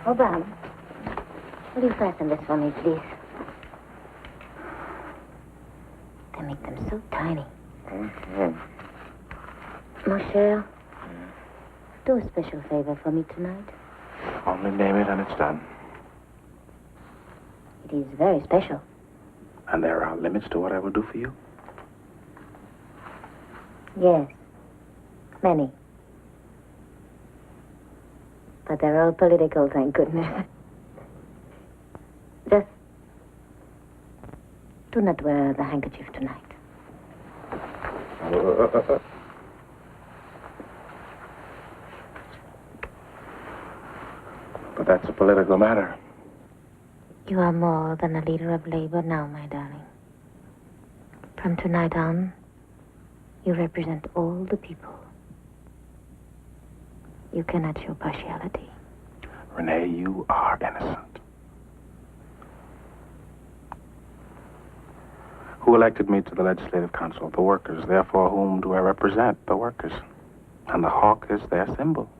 Oh, Bob, will you fasten this for me, please? They make them so tiny. Mm-hmm. Mon cher, do a special favor for me tonight. Only name it and it's done. It is very special. And there are limits to what I will do for you? Yes, many. But they're all political, thank goodness. Just do not wear the handkerchief tonight. But that's a political matter. You are more than a leader of labor now, my darling. From tonight on, you represent all the people. You cannot show partiality. Renee, you are innocent. Who elected me to the Legislative Council? The workers. Therefore, whom do I represent? The workers. And the hawk is their symbol.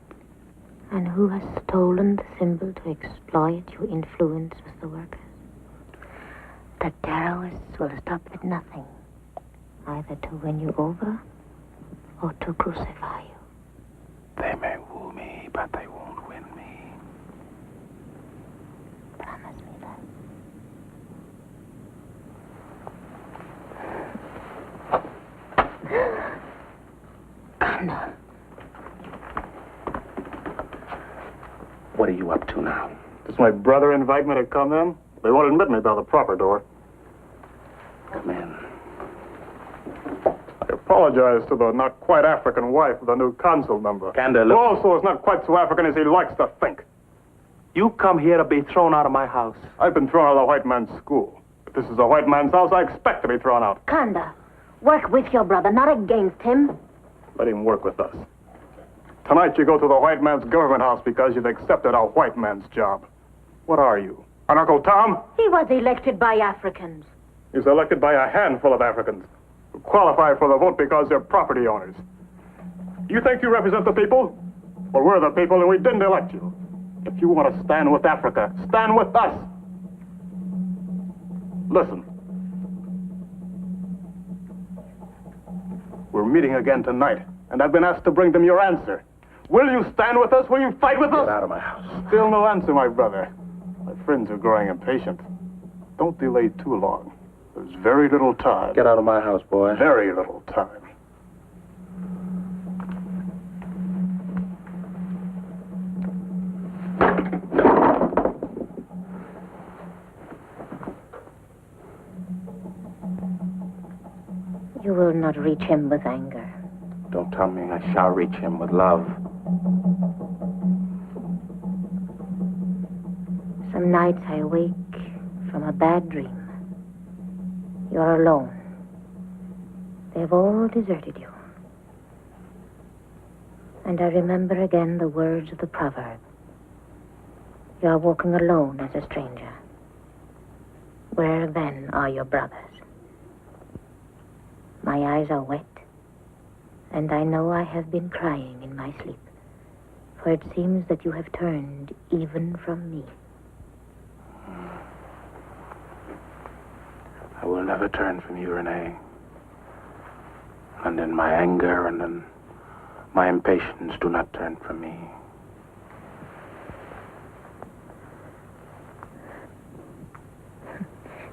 And who has stolen the symbol to exploit your influence with the workers? The terrorists will stop at nothing, either to win you over or to crucify you. They may woo me, but they won't win me. Promise me that. No. What are you up to now? Does my brother invite me to come in? They won't admit me by the proper door. Come in. I apologize to the not quite African wife of the new council member. Gander, Who look. also is not quite so African as he likes to think. You come here to be thrown out of my house. I've been thrown out of the white man's school. If this is a white man's house, I expect to be thrown out. Kanda, work with your brother, not against him. Let him work with us. Tonight you go to the white man's government house because you've accepted a white man's job. What are you? An Uncle Tom? He was elected by Africans. He's elected by a handful of Africans who qualify for the vote because they're property owners. You think you represent the people? Well, we're the people and we didn't elect you. If you want to stand with Africa, stand with us. Listen. We're meeting again tonight, and I've been asked to bring them your answer. Will you stand with us? Will you fight with us? Get out of my house. Still no answer, my brother. My friends are growing impatient. Don't delay too long. There's very little time. Get out of my house, boy. Very little time. You will not reach him with anger. Don't tell me I shall reach him with love. Some nights I awake from a bad dream. You're alone. They've all deserted you. And I remember again the words of the proverb. You are walking alone as a stranger. Where then are your brothers? My eyes are wet, and I know I have been crying in my sleep, for it seems that you have turned even from me. I will never turn from you, Renee. And in my anger and in my impatience, do not turn from me.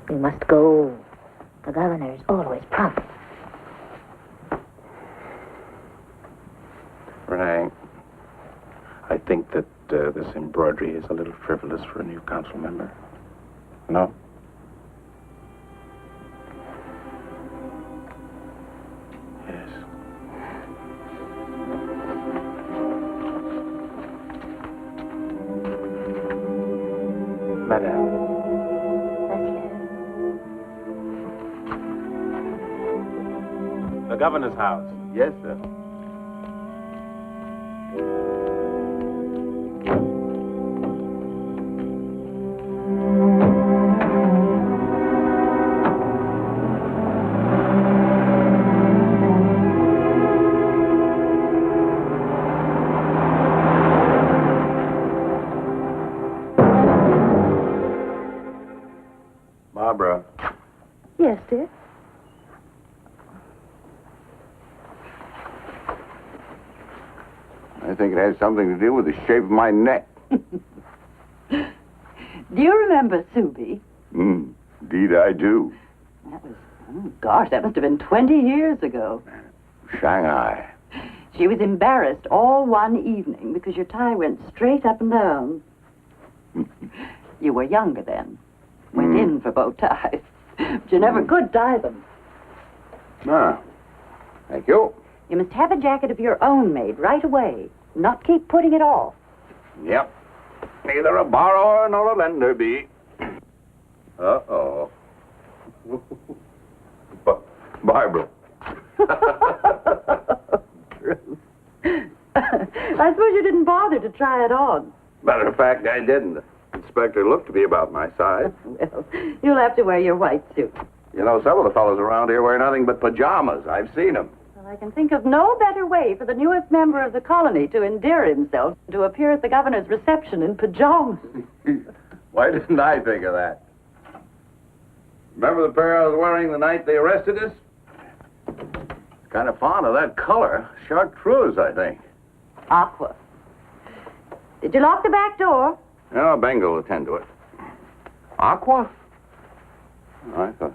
We must go. The governor is always prompt. Renee, I think that this embroidery is a little frivolous for a new council member. No? madame. The governor's house. Yes, sir. Barbara. Yes, dear. I think it has something to do with the shape of my neck. Do you remember Subi? Indeed I do. That was, gosh, that must have been 20 years ago. Shanghai. She was embarrassed all one evening because your tie went straight up and down. You were younger then. Went in for bow ties. But you never could tie them. Ah, thank you. You must have a jacket of your own made right away. Not keep putting it off. Yep. Neither a borrower nor a lender be. Uh-oh. Barbara. I suppose you didn't bother to try it on. Matter of fact, I didn't. The inspector looked to be about my size. Well, you'll have to wear your white suit. You know, some of the fellows around here wear nothing but pajamas. I've seen them. Well, I can think of no better way for the newest member of the colony to endear himself to appear at the governor's reception in pajamas. Why didn't I think of that? Remember the pair I was wearing the night they arrested us? Kind of fond of that color. Chartreuse, I think. Aqua. Did you lock the back door? No, Bengal will attend to it. Aqua? I thought.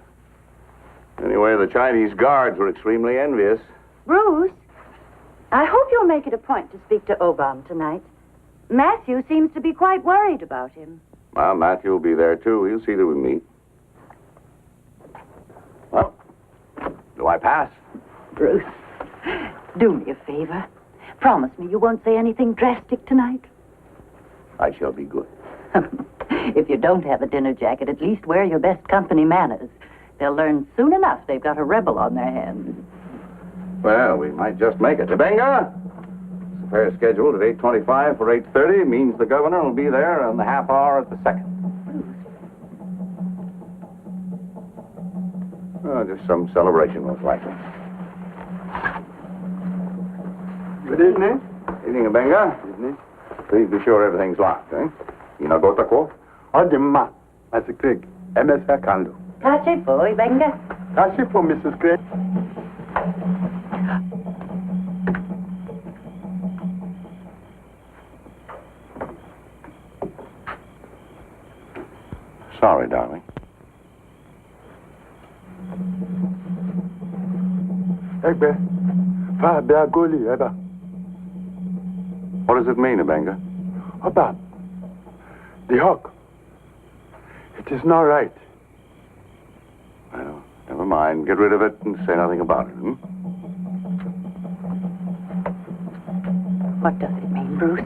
Anyway, the Chinese guards were extremely envious. Bruce, I hope you'll make it a point to speak to Obam tonight. Matthew seems to be quite worried about him. Well, Matthew will be there, too. He'll see that we meet. Well, do I pass? Bruce, do me a favor. Promise me you won't say anything drastic tonight. I shall be good. If you don't have a dinner jacket, at least wear your best company manners. They'll learn soon enough they've got a rebel on their hands. Well, we might just make it. Tabenga! The fair scheduled at 8:25 for 8:30 means the governor will be there in the half hour at the second. Oh, just some celebration, most likely. Good evening. Evening, Benga. Evening. Please be sure everything's locked, eh? Inagotako? Odimma, Mr. Craig. MS Kando. Kache boy, Benga. That's it for Mrs. Craig. Sorry, darling. Egbe. Fa Beagoli, Eba. What does it mean, Abenga? Oba. The hawk. It is not right. Well, never mind. Get rid of it and say nothing about it, What does it mean, Bruce?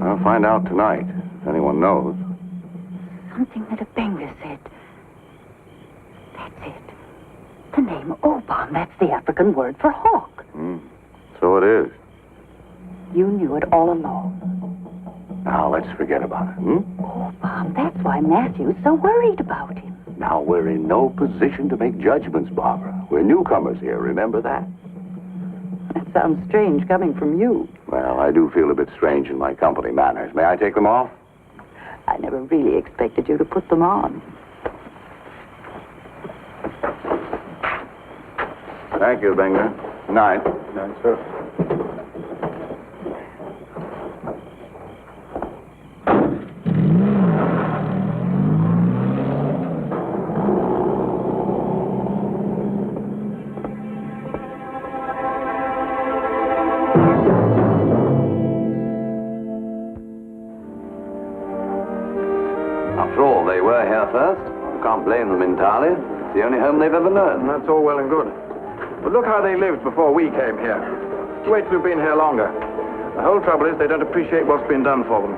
I'll find out tonight, if anyone knows. Something that a Benga said. That's it. The name Obam, that's the African word for hawk. So it is. You knew it all along. Now, let's forget about it, Obam, that's why Matthew's so worried about him. Now, we're in no position to make judgments, Barbara. We're newcomers here, remember that? That sounds strange coming from you. Well, I do feel a bit strange in my company manners. May I take them off? I never really expected you to put them on. Thank you, Benga. Night. Night, sir. After all, they were here first. Can't blame them entirely. It's the only home they've ever known. That's all well and good. But look how they lived before we came here. Wait till we've been here longer. The whole trouble is they don't appreciate what's been done for them.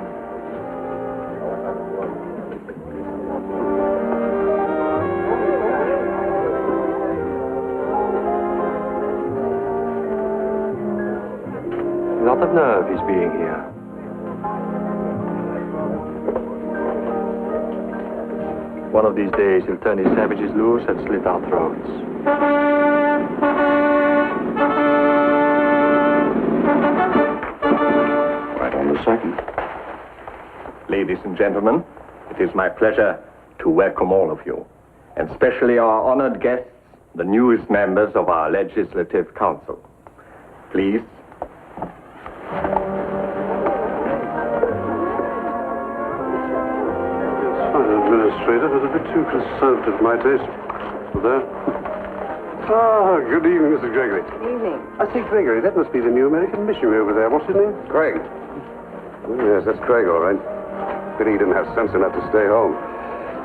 nerve his being here. One of these days, he'll turn his savages loose and slit our throats. Right on the second. Ladies and gentlemen, it is my pleasure to welcome all of you, and especially our honored guests, the newest members of our Legislative Council. Please. Administrator, but a bit too conservative for my taste. There. Ah, good evening, Mr. Gregory. Good evening. I say, Gregory, that must be the new American missionary over there. What's his name? Craig. Oh, yes, that's Craig, all right. Pity he didn't have sense enough to stay home.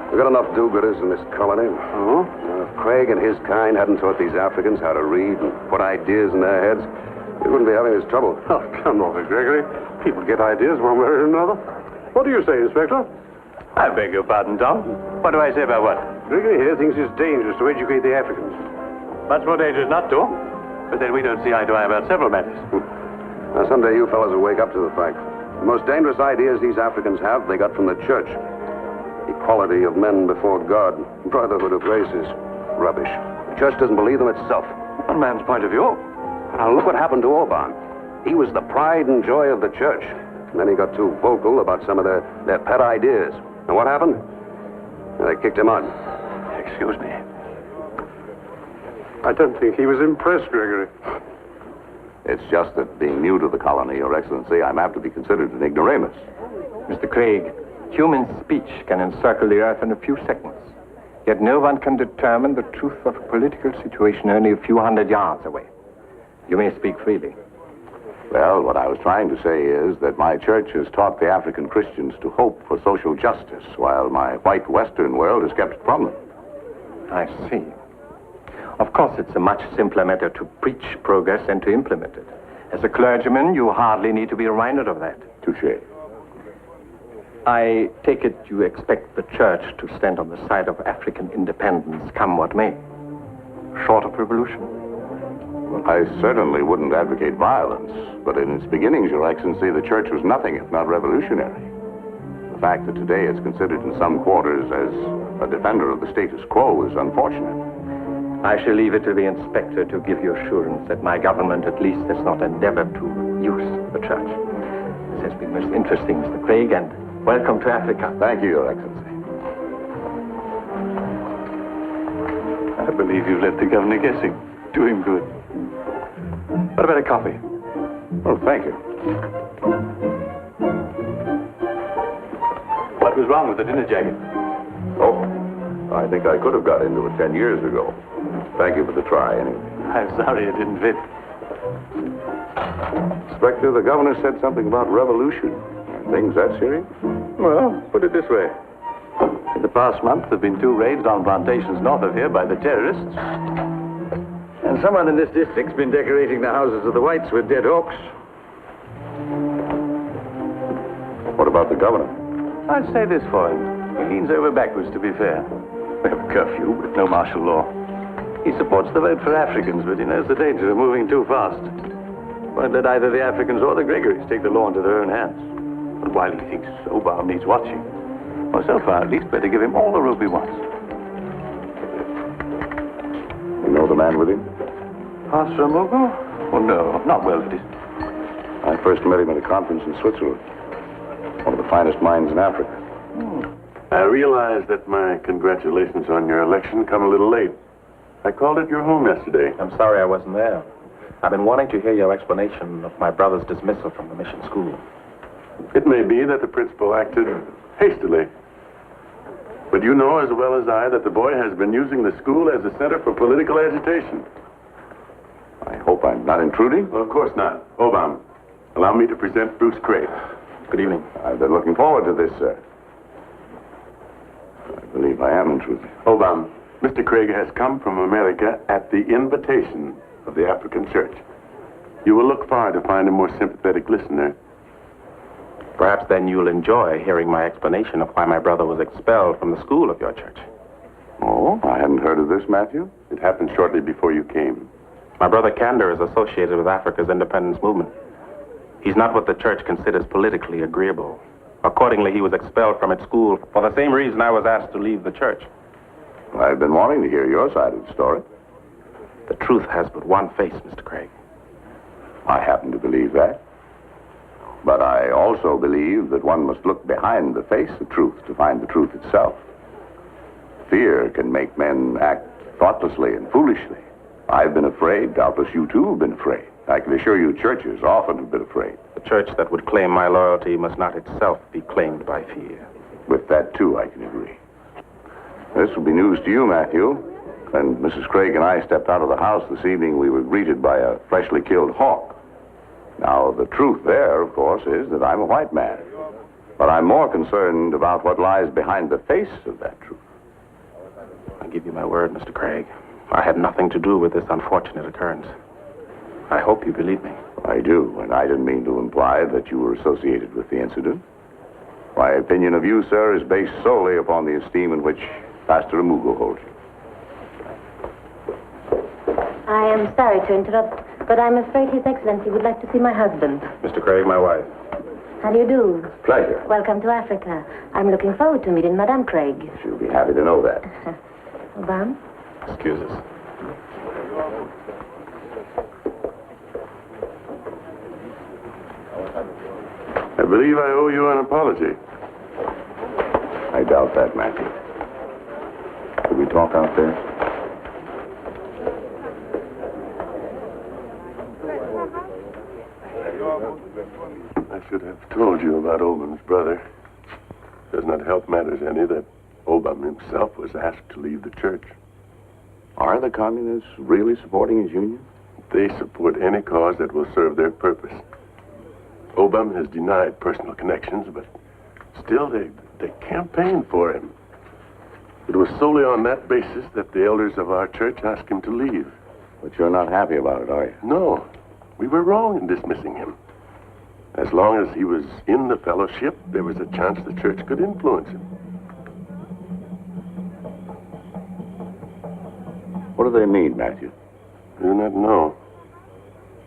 We've got enough do-gooders in this colony. Oh? Now, if Craig and his kind hadn't taught these Africans how to read and put ideas in their heads, we wouldn't be having this trouble. Oh, come over, Gregory. People get ideas one way or another. What do you say, Inspector? I beg your pardon, Tom. What do I say about what? Gregory here thinks it's dangerous to educate the Africans. Much more dangerous not to. But then we don't see eye to eye about several matters. Now, someday you fellas will wake up to the fact. The most dangerous ideas these Africans have, they got from the church. Equality of men before God, brotherhood of races. Rubbish. The church doesn't believe them itself. One man's point of view. Now, look what happened to Orban. He was the pride and joy of the church. And then he got too vocal about some of their pet ideas. And what happened? They kicked him out. Excuse me. I don't think he was impressed, Gregory. It's just that being new to the colony, Your Excellency, I'm apt to be considered an ignoramus. Mr. Craig, human speech can encircle the earth in a few seconds. Yet no one can determine the truth of a political situation only a few hundred yards away. You may speak freely. Well, what I was trying to say is that my church has taught the African Christians to hope for social justice, while my white Western world has kept it from them. I see. Of course, it's a much simpler matter to preach progress than to implement it. As a clergyman, you hardly need to be reminded of that. Touché. I take it you expect the church to stand on the side of African independence, come what may. Short of revolution? Well, I certainly wouldn't advocate violence, but in its beginnings, Your Excellency, the church was nothing if not revolutionary. The fact that today it's considered in some quarters as a defender of the status quo is unfortunate. I shall leave it to the inspector to give you assurance that my government at least has not endeavored to use the church. This has been most interesting, Mr. Craig, and welcome to Africa. Thank you, Your Excellency. I believe you've left the governor guessing. Do him good. What about a coffee? Oh, thank you. What was wrong with the dinner jacket? Oh, I think I could have got into it 10 years ago. Thank you for the try, anyway. I'm sorry it didn't fit. Inspector, the governor said something about revolution. Are things that serious? Well, put it this way. In the past month, there have been 2 raids on plantations north of here by the terrorists. And someone in this district's been decorating the houses of the whites with dead oaks. What about the governor? I'd say this for him. He leans over backwards, to be fair. We have a curfew, but no martial law. He supports the vote for Africans, but he knows the danger of moving too fast. Won't let either the Africans or the Gregories take the law into their own hands. But while he thinks Obama needs watching, well, so far, at least, better give him all the rope he wants. You know the man with him? Pastor Mogo? Oh, no, not well, it is. I first met him at a conference in Switzerland. One of the finest minds in Africa. I realize that my congratulations on your election come a little late. I called at your home yesterday. I'm sorry I wasn't there. I've been wanting to hear your explanation of my brother's dismissal from the mission school. It may be that the principal acted hastily. But you know as well as I that the boy has been using the school as a center for political agitation. I hope I'm not intruding. Well, of course not. Obama, allow me to present Bruce Craig. Good evening. I've been looking forward to this, sir. I believe I am intruding. Obama, Mr. Craig has come from America at the invitation of the African Church. You will look far to find a more sympathetic listener. Perhaps then you'll enjoy hearing my explanation of why my brother was expelled from the school of your church. Oh, I hadn't heard of this, Matthew. It happened shortly before you came. My brother Candor is associated with Africa's independence movement. He's not what the church considers politically agreeable. Accordingly, he was expelled from its school for the same reason I was asked to leave the church. I've been wanting to hear your side of the story. The truth has but one face, Mr. Craig. I happen to believe that. But I also believe that one must look behind the face of truth to find the truth itself. Fear can make men act thoughtlessly and foolishly. I've been afraid. Doubtless you too have been afraid. I can assure you churches often have been afraid. The church that would claim my loyalty must not itself be claimed by fear. With that too, I can agree. This will be news to you, Matthew. When Mrs. Craig and I stepped out of the house this evening, we were greeted by a freshly killed hawk. Now, the truth there, of course, is that I'm a white man. But I'm more concerned about what lies behind the face of that truth. I give you my word, Mr. Craig. I had nothing to do with this unfortunate occurrence. I hope you believe me. I do, and I didn't mean to imply that you were associated with the incident. My opinion of you, sir, is based solely upon the esteem in which Pastor Amugo holds you. I am sorry to interrupt, but I'm afraid His Excellency would like to see my husband. Mr. Craig, my wife. How do you do? Pleasure. Welcome to Africa. I'm looking forward to meeting Madame Craig. She'll be happy to know that. Obama? Excuse us. I believe I owe you an apology. I doubt that, Matthew. Could we talk out there? I should have told you about Obam's brother. Does not help matters any that Obama himself was asked to leave the church. Are the communists really supporting his union? They support any cause that will serve their purpose. Obama has denied personal connections, but still they campaigned for him. It was solely on that basis that the elders of our church asked him to leave. But you're not happy about it, are you? No, we were wrong in dismissing him. As long as he was in the fellowship, there was a chance the church could influence him. What do they mean, Matthew? I do not know.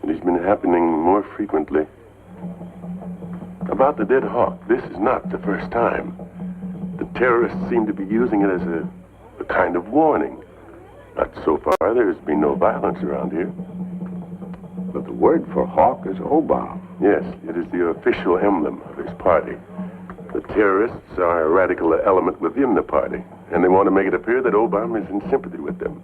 It has been happening more frequently. About the dead hawk, this is not the first time. The terrorists seem to be using it as a kind of warning. But so far, there has been no violence around here. But the word for hawk is Obama. Yes, it is the official emblem of his party. The terrorists are a radical element within the party, and they want to make it appear that Obama is in sympathy with them.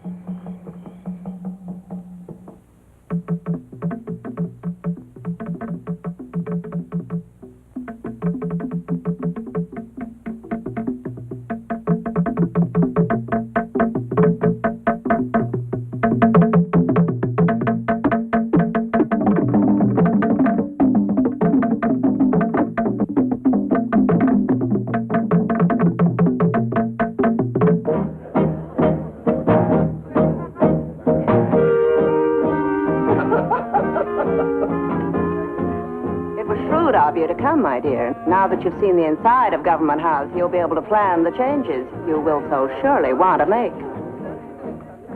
My dear, now that you've seen the inside of Government House, you'll be able to plan the changes you will so surely want to make.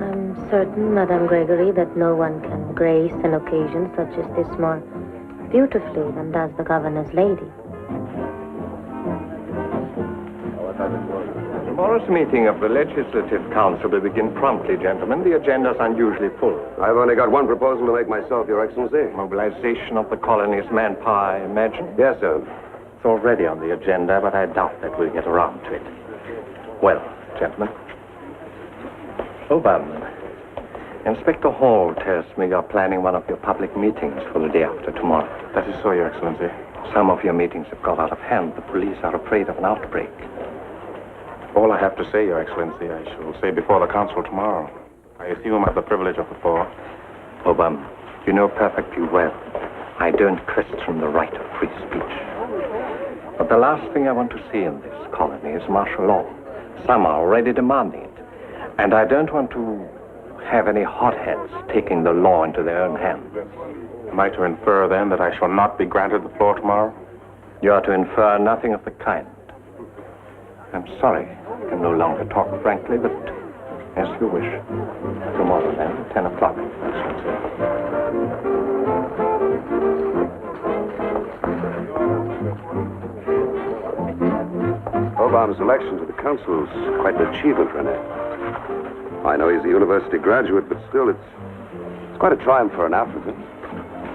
I'm certain, Madame Gregory, that no one can grace an occasion such as this more beautifully than does the governor's lady. Tomorrow's meeting of the Legislative Council will begin promptly, gentlemen. The agenda's unusually full. I've only got one proposal to make myself, Your Excellency. Mobilization of the colony's manpower, I imagine. Yes, sir. It's already on the agenda, but I doubt that we'll get around to it. Well, gentlemen. Obama, Inspector Hall tells me you're planning one of your public meetings for the day after tomorrow. That is so, Your Excellency. Some of your meetings have got out of hand. The police are afraid of an outbreak. All I have to say, Your Excellency, I shall say before the council tomorrow. I assume I have the privilege of the floor. Obama, you know perfectly well I don't question the right of free speech. But the last thing I want to see in this colony is martial law. Some are already demanding it. And I don't want to have any hotheads taking the law into their own hands. Am I to infer, then, that I shall not be granted the floor tomorrow? You are to infer nothing of the kind. I'm sorry I can no longer talk frankly, but as you wish. Tomorrow, then, 10 o'clock. Obama's election to the council is quite an achievement, Rene. I know he's a university graduate, but still, it's quite a triumph for an African.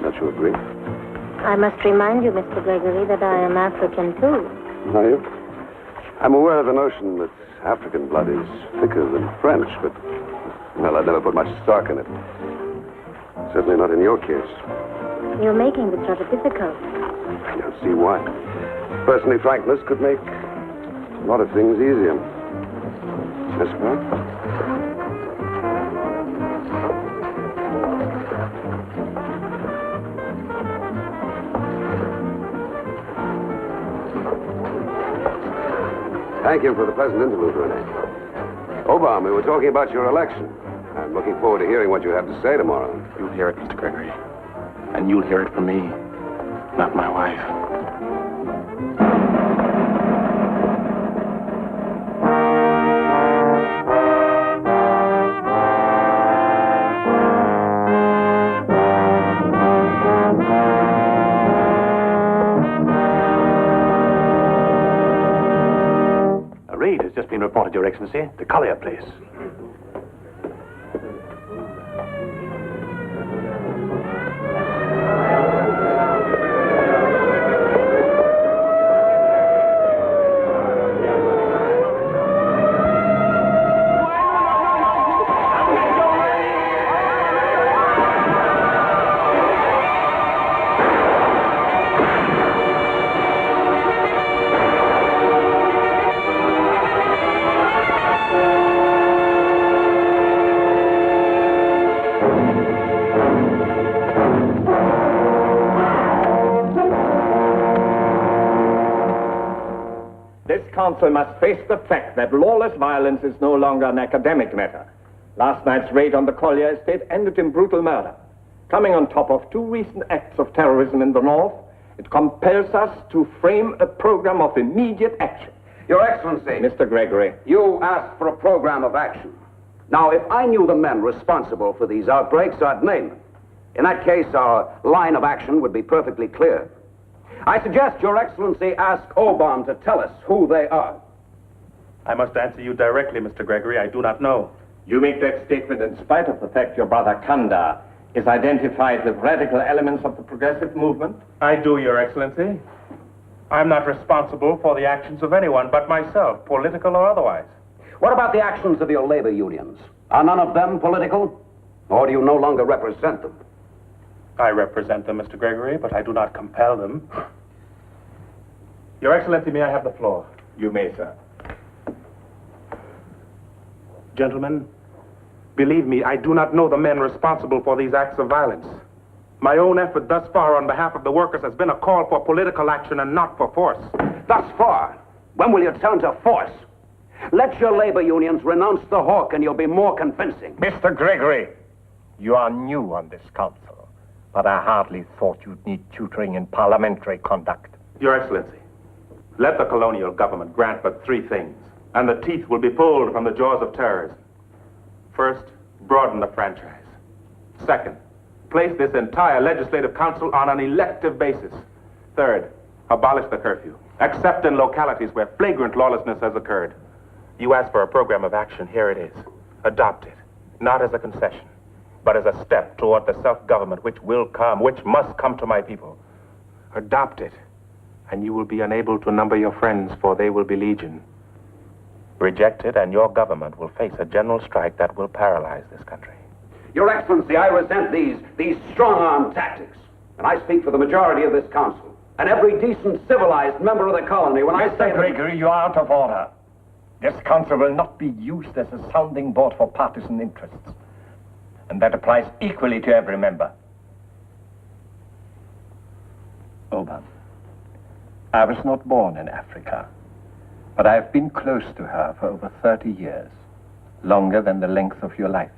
Don't you agree? I must remind you, Mr. Gregory, that I am African, too. Are you? I'm aware of the notion that African blood is thicker than French, but, well, I'd never put much stock in it. Certainly not in your case. You're making this rather difficult. I don't see why. Personally, frankness could make a lot of things easier. Yes, ma'am? Thank you for the pleasant interlude, Rene. Obama, we were talking about your election. I'm looking forward to hearing what you have to say tomorrow. You'll hear it, Mr. Gregory. And you'll hear it from me, not my wife. A raid has just been reported, Your Excellency. The Collier place. Council must face the fact that lawless violence is no longer an academic matter. Last night's raid on the Collier estate ended in brutal murder. Coming on top of 2 recent acts of terrorism in the north, it compels us to frame a program of immediate action. Your Excellency. Mr. Gregory. You asked for a program of action. Now, if I knew the men responsible for these outbreaks, I'd name them. In that case, our line of action would be perfectly clear. I suggest Your Excellency ask Obama to tell us who they are. I must answer you directly, Mr. Gregory. I do not know. You make that statement in spite of the fact your brother Kanda is identified with radical elements of the progressive movement? I do, Your Excellency. I'm not responsible for the actions of anyone but myself, political or otherwise. What about the actions of your labor unions? Are none of them political? Or do you no longer represent them? I represent them, Mr. Gregory, but I do not compel them. Your Excellency, may I have the floor? You may, sir. Gentlemen, believe me, I do not know the men responsible for these acts of violence. My own effort thus far on behalf of the workers has been a call for political action and not for force. Thus far? When will you turn to force? Let your labor unions renounce the hawk and you'll be more convincing. Mr. Gregory, you are new on this council. But I hardly thought you'd need tutoring in parliamentary conduct. Your Excellency, let the colonial government grant but 3 things, and the teeth will be pulled from the jaws of terrorism. First, broaden the franchise. Second, place this entire legislative council on an elective basis. Third, abolish the curfew, except in localities where flagrant lawlessness has occurred. You asked for a program of action. Here it is. Adopt it, not as a concession, but as a step toward the self-government which will come, which must come to my people. Adopt it, and you will be unable to number your friends, for they will be legion. Reject it, and your government will face a general strike that will paralyze this country. Your Excellency, I resent these strong-arm tactics. And I speak for the majority of this council, and every decent, civilized member of the colony when I say... Mr. Gregory, you are out of order. This council will not be used as a sounding board for partisan interests. And that applies equally to every member. Obama, I was not born in Africa, but I have been close to her for over 30 years, longer than the length of your life.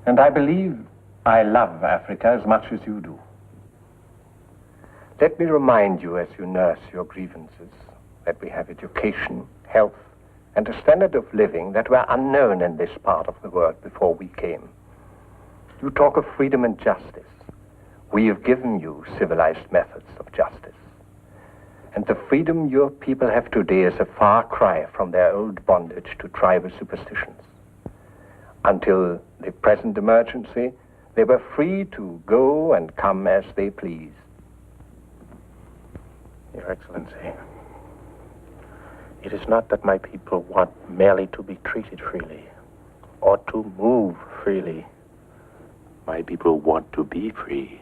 And I believe I love Africa as much as you do. Let me remind you as you nurse your grievances that we have education, health, and a standard of living that were unknown in this part of the world before we came. You talk of freedom and justice. We have given you civilized methods of justice. And the freedom your people have today is a far cry from their old bondage to tribal superstitions. Until the present emergency, they were free to go and come as they pleased. Your Excellency, it is not that my people want merely to be treated freely or to move freely. My people want to be free.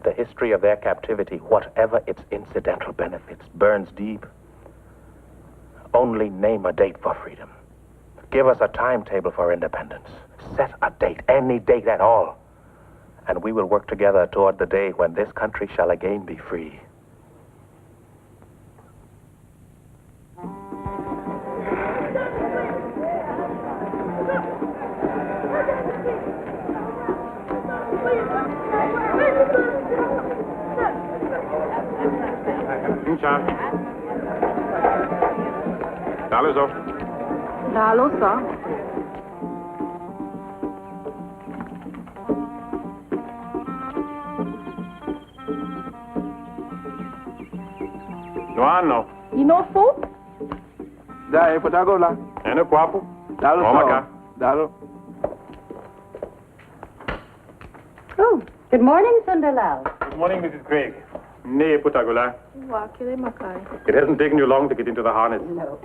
The history of their captivity, whatever its incidental benefits, burns deep. Only name a date for freedom. Give us a timetable for independence. Set a date, any date at all. And we will work together toward the day when this country shall again be free. Dalo zo. Dalo sa. Juano. Inofo? Dai, potagola. Eno kwapo. Dalo Omaka. Dalo. Oh, good morning, Sunderlal. Good morning, Mrs. Craig. Nee, Putagula. Wakile makai. It hasn't taken you long to get into the harness. No.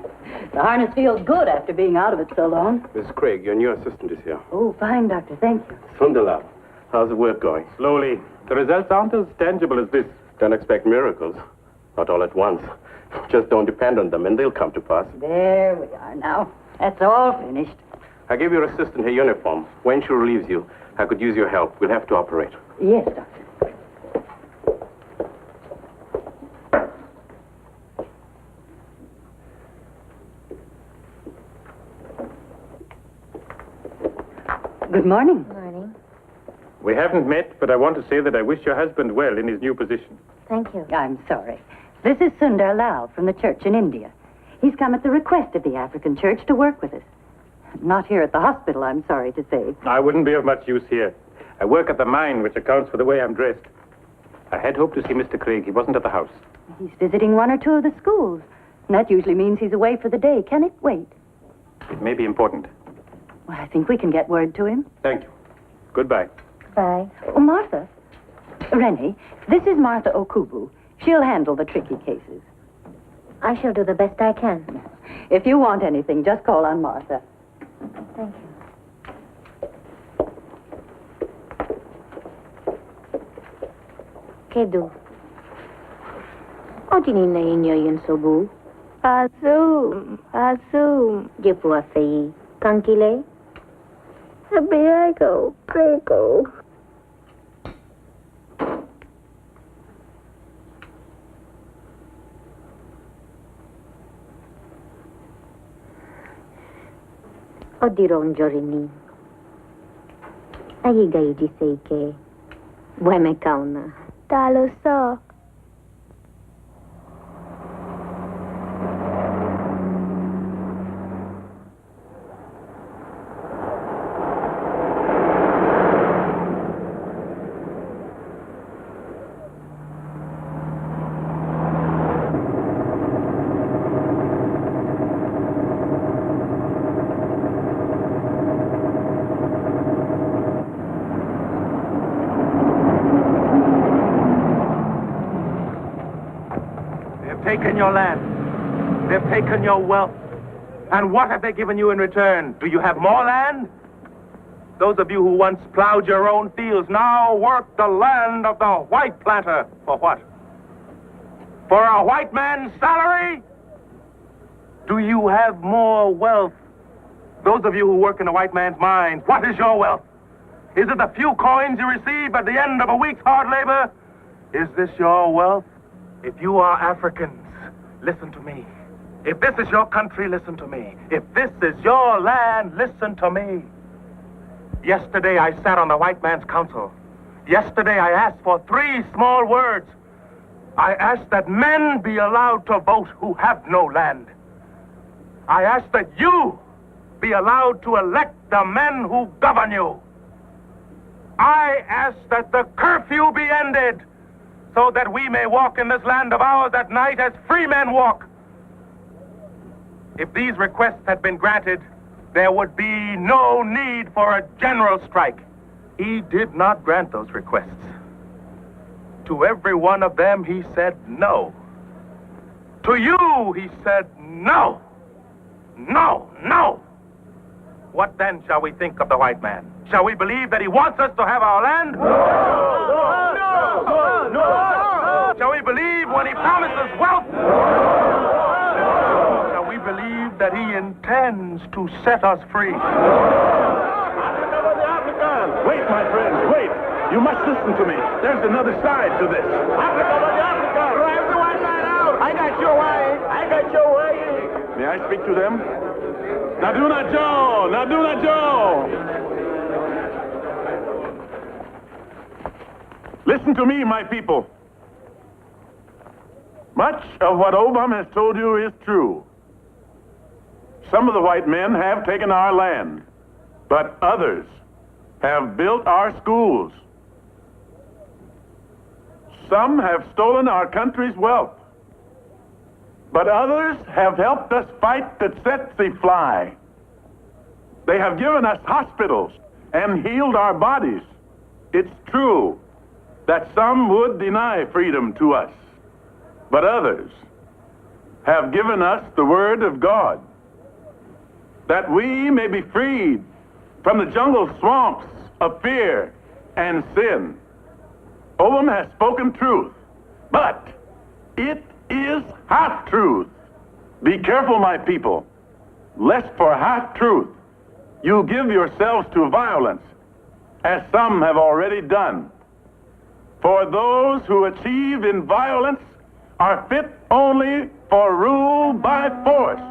The harness feels good after being out of it so long. Miss Craig, your new assistant is here. Oh, fine, Doctor. Thank you. Sunderlal, how's the work going? Slowly. The results aren't as tangible as this. Don't expect miracles. Not all at once. Just don't depend on them, and they'll come to pass. There we are now. That's all finished. I gave your assistant her uniform. When she relieves you, I could use your help. We'll have to operate. Yes, Doctor. Good morning. Morning. We haven't met, but I want to say that I wish your husband well in his new position. Thank you. I'm sorry. This is Sundar Lal from the church in India. He's come at the request of the African church to work with us. Not here at the hospital, I'm sorry to say. I wouldn't be of much use here. I work at the mine, which accounts for the way I'm dressed. I had hoped to see Mr. Craig. He wasn't at the house. He's visiting one or two of the schools. And that usually means he's away for the day. Can it wait? It may be important. Well, I think we can get word to him. Thank you. Goodbye. Bye. Oh, Martha. Rennie, this is Martha Okubu. She'll handle the tricky cases. I shall do the best I can. If you want anything, just call on Martha. Thank you. Kedu. O tinina inyo yun sobu? Asum. Jepu asay. Kankile? Sabiago. Krego. O dirong jorini. Ayigay jiseke. Bueme kauna. Talo so. Taken your land. They've taken your wealth. And what have they given you in return? Do you have more land? Those of you who once plowed your own fields now work the land of the white planter. For what? For a white man's salary? Do you have more wealth? Those of you who work in a white man's mines, what is your wealth? Is it the few coins you receive at the end of a week's hard labor? Is this your wealth? If you are Africans, listen to me. If this is your country, listen to me. If this is your land, listen to me. Yesterday, I sat on the white man's council. Yesterday, I asked for 3 small words. I asked that men be allowed to vote who have no land. I asked that you be allowed to elect the men who govern you. I ask that the curfew be ended so that we may walk in this land of ours at night as free men walk. If these requests had been granted, there would be no need for a general strike. He did not grant those requests. To every one of them, he said no. To you, he said no. No, no. What then shall we think of the white man? Shall we believe that he wants us to have our land? No! No! No! Shall we believe when he promises wealth? No! Shall we believe that he intends to set us free? Wait, my friends, wait. You must listen to me. There's another side to this. Drive the white man out. I got your way. I got your way. May I speak to them? Naduna Joe! Naduna Joe! Listen to me, my people. Much of what Obam has told you is true. Some of the white men have taken our land, but others have built our schools. Some have stolen our country's wealth, but others have helped us fight the tsetse fly. They have given us hospitals and healed our bodies. It's true that some would deny freedom to us, but others have given us the word of God, that we may be freed from the jungle swamps of fear and sin. Obam has spoken truth, but it is half-truth. Be careful, my people, lest for half-truth you give yourselves to violence, as some have already done. For those who achieve in violence are fit only for rule by force.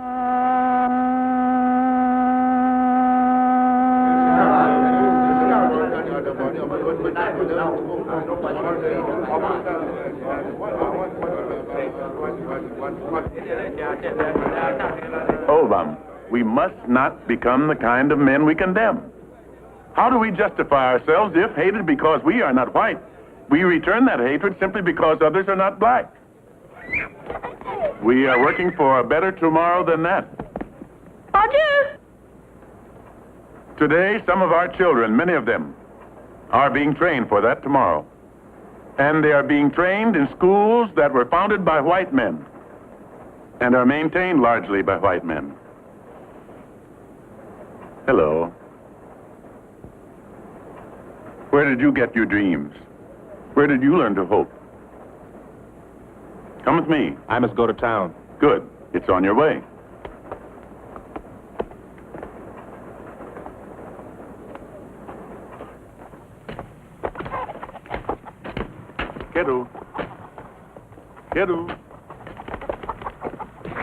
Obam, we must not become the kind of men we condemn. How do we justify ourselves if, hated because we are not white, we return that hatred simply because others are not black? We are working for a better tomorrow than that. Roger! Today, some of our children, many of them, are being trained for that tomorrow. And they are being trained in schools that were founded by white men and are maintained largely by white men. Hello. Where did you get your dreams? Where did you learn to hope? Come with me. I must go to town. Good. It's on your way. Kiddo. Kiddo.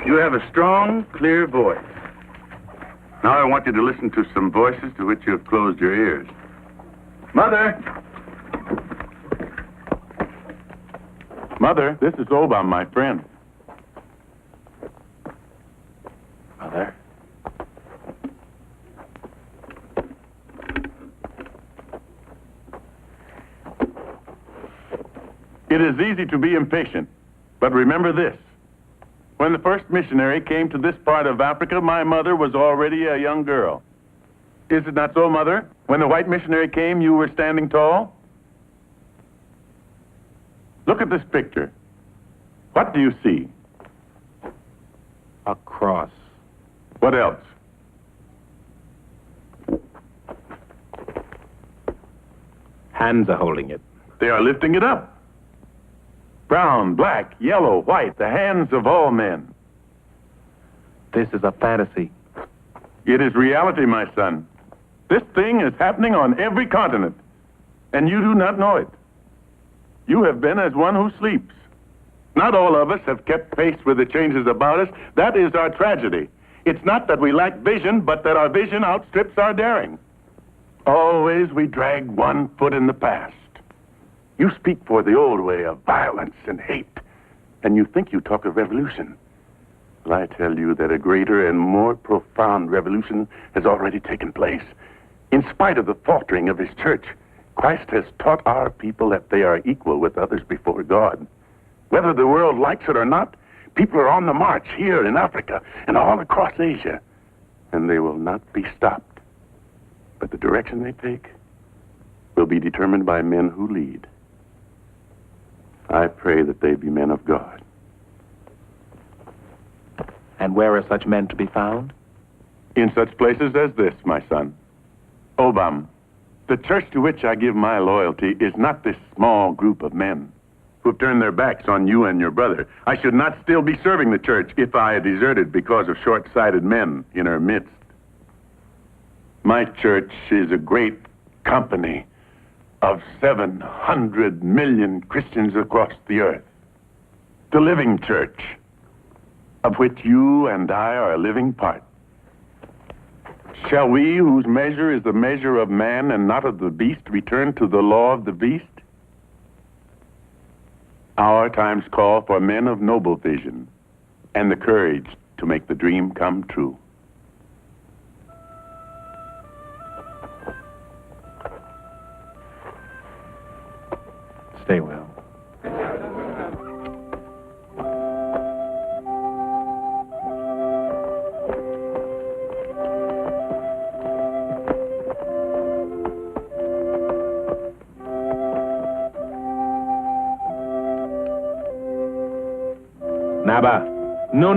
You have a strong, clear voice. Now I want you to listen to some voices to which you have closed your ears. Mother! Mother, this is Obam, my friend. Mother? It is easy to be impatient, but remember this. When the first missionary came to this part of Africa, my mother was already a young girl. Is it not so, Mother? When the white missionary came, you were standing tall? Look at this picture. What do you see? A cross. What else? Hands are holding it. They are lifting it up. Brown, black, yellow, white, the hands of all men. This is a fantasy. It is reality, my son. This thing is happening on every continent, and you do not know it. You have been as one who sleeps. Not all of us have kept pace with the changes about us. That is our tragedy. It's not that we lack vision, but that our vision outstrips our daring. Always we drag one foot in the past. You speak for the old way of violence and hate, and you think you talk of revolution. Well, I tell you that a greater and more profound revolution has already taken place. In spite of the faltering of his church, Christ has taught our people that they are equal with others before God. Whether the world likes it or not, people are on the march here in Africa and all across Asia, and they will not be stopped. But the direction they take will be determined by men who lead. I pray that they be men of God. And where are such men to be found? In such places as this, my son. Obam, the church to which I give my loyalty is not this small group of men who've turned their backs on you and your brother. I should not still be serving the church if I had deserted because of short-sighted men in our midst. My church is a great company of 700 million Christians across the earth. The living church, of which you and I are a living part. Shall we, whose measure is the measure of man and not of the beast, return to the law of the beast? Our times call for men of noble vision and the courage to make the dream come true. Stay well. Naba. No.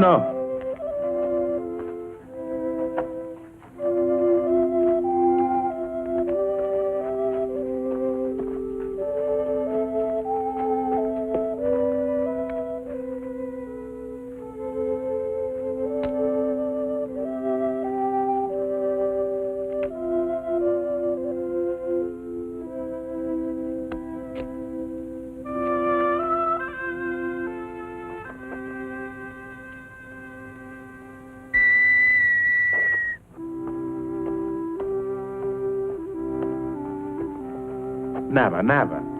Never.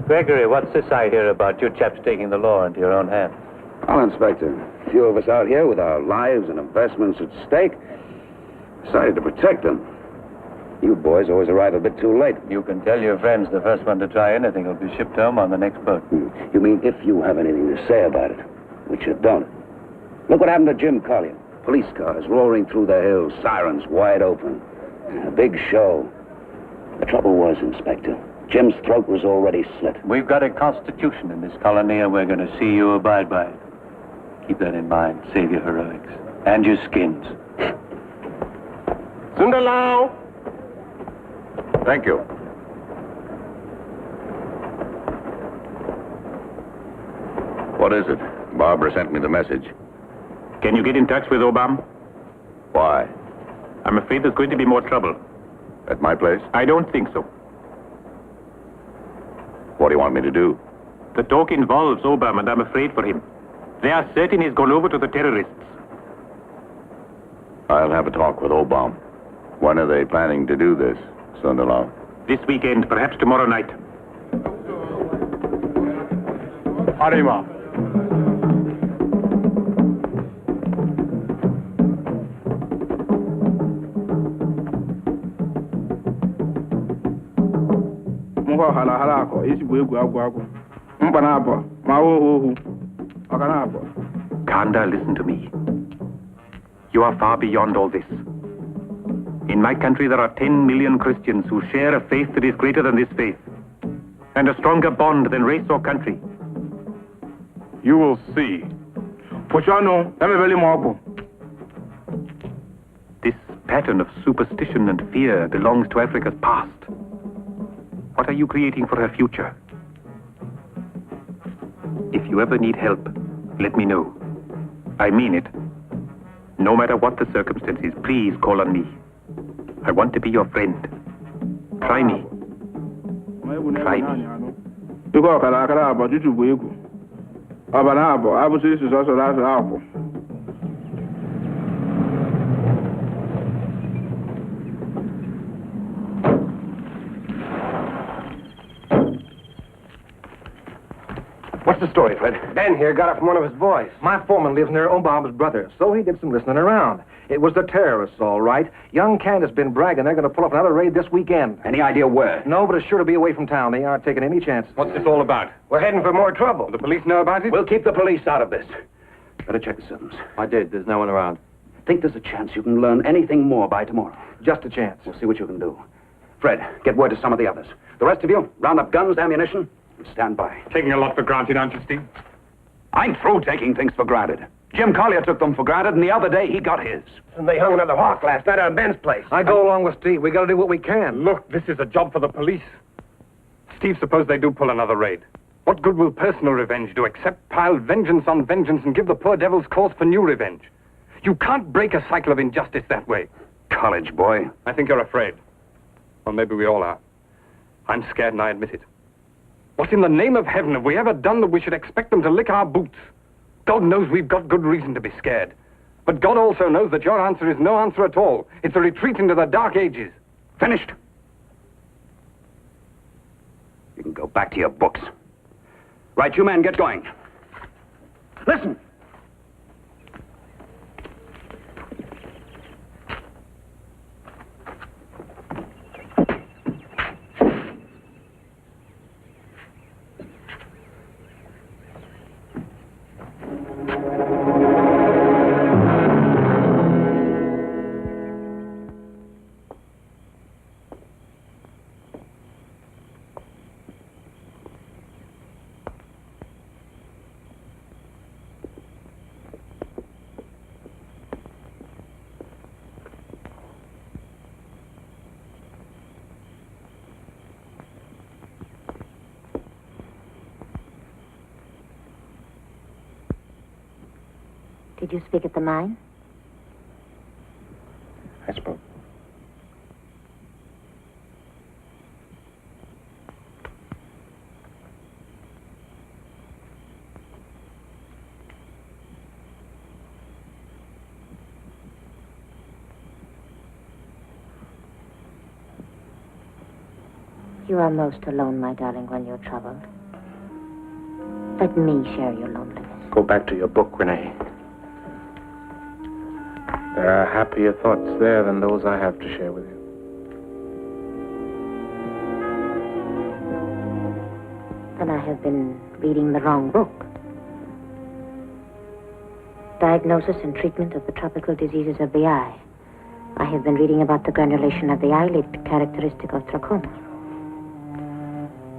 Gregory, what's this I hear about you chaps taking the law into your own hands? Well, Inspector, a few of us out here with our lives and investments at stake decided to protect them. You boys always arrive a bit too late. You can tell your friends the first one to try anything will be shipped home on the next boat. You mean if you have anything to say about it, which you don't. Look what happened to Jim Collier. Police cars roaring through the hills, sirens wide open. A big show. The trouble was, Inspector, Jim's throat was already slit. We've got a constitution in this colony, and we're going to see you abide by it. Keep that in mind. Save your heroics. And your skins. Sundalau! Thank you. What is it? Barbara sent me the message. Can you get in touch with Obam? Why? I'm afraid there's going to be more trouble. At my place? I don't think so. What do you want me to do? The talk involves Obam, and I'm afraid for him. They are certain he's gone over to the terrorists. I'll have a talk with Obam. When are they planning to do this, Sundalau? This weekend, perhaps tomorrow night. Arriba. Kanda, listen to me. You are far beyond all this. In my country, there are 10 million Christians who share a faith that is greater than this faith, and a stronger bond than race or country. You will see. Juano, This pattern of superstition and fear belongs to Africa's past. What are you creating for her future? If you ever need help, let me know. I mean it. No matter what the circumstances, please call on me. I want to be your friend. Try me. Try me. Iko ọkara abụọ tutu bụ egwu. Ọbara abụọ abụsị isi sọsọ asụ akwụ. What's the story, Fred? Ben here got it from one of his boys. My foreman lives near Obama's brother, so he did some listening around. It was the terrorists, all right. Young Kent has been bragging they're going to pull off another raid this weekend. Any idea where? No, but it's sure to be away from town. They aren't taking any chances. What's this all about? We're heading for more trouble. Do the police know about it? We'll keep the police out of this. Better check the servants. I did. There's no one around. Think there's a chance you can learn anything more by tomorrow? Just a chance. We'll see what you can do. Fred, get word to some of the others. The rest of you, round up guns, ammunition, and stand by. Taking a lot for granted, aren't you, Steve? I'm through taking things for granted. Jim Collier took them for granted, and the other day he got his. And they hung another hawk last night out of Ben's place. I go along with Steve. We got to do what we can. Look, this is a job for the police. Steve, suppose they do pull another raid. What good will personal revenge do except pile vengeance on vengeance and give the poor devils cause for new revenge? You can't break a cycle of injustice that way. College boy. I think you're afraid. Well, maybe we all are. I'm scared and I admit it. What in the name of heaven have we ever done that we should expect them to lick our boots? God knows we've got good reason to be scared. But God also knows that your answer is no answer at all. It's a retreat into the dark ages. Finished. You can go back to your books. Right, you men, get going. Listen. Did you speak at the mine? I spoke. You are most alone, my darling, when you're troubled. Let me share your loneliness. Go back to your book, Renee. There are happier thoughts there than those I have to share with you. Then I have been reading the wrong book. Diagnosis and treatment of the tropical diseases of the eye. I have been reading about the granulation of the eyelid, characteristic of trachoma.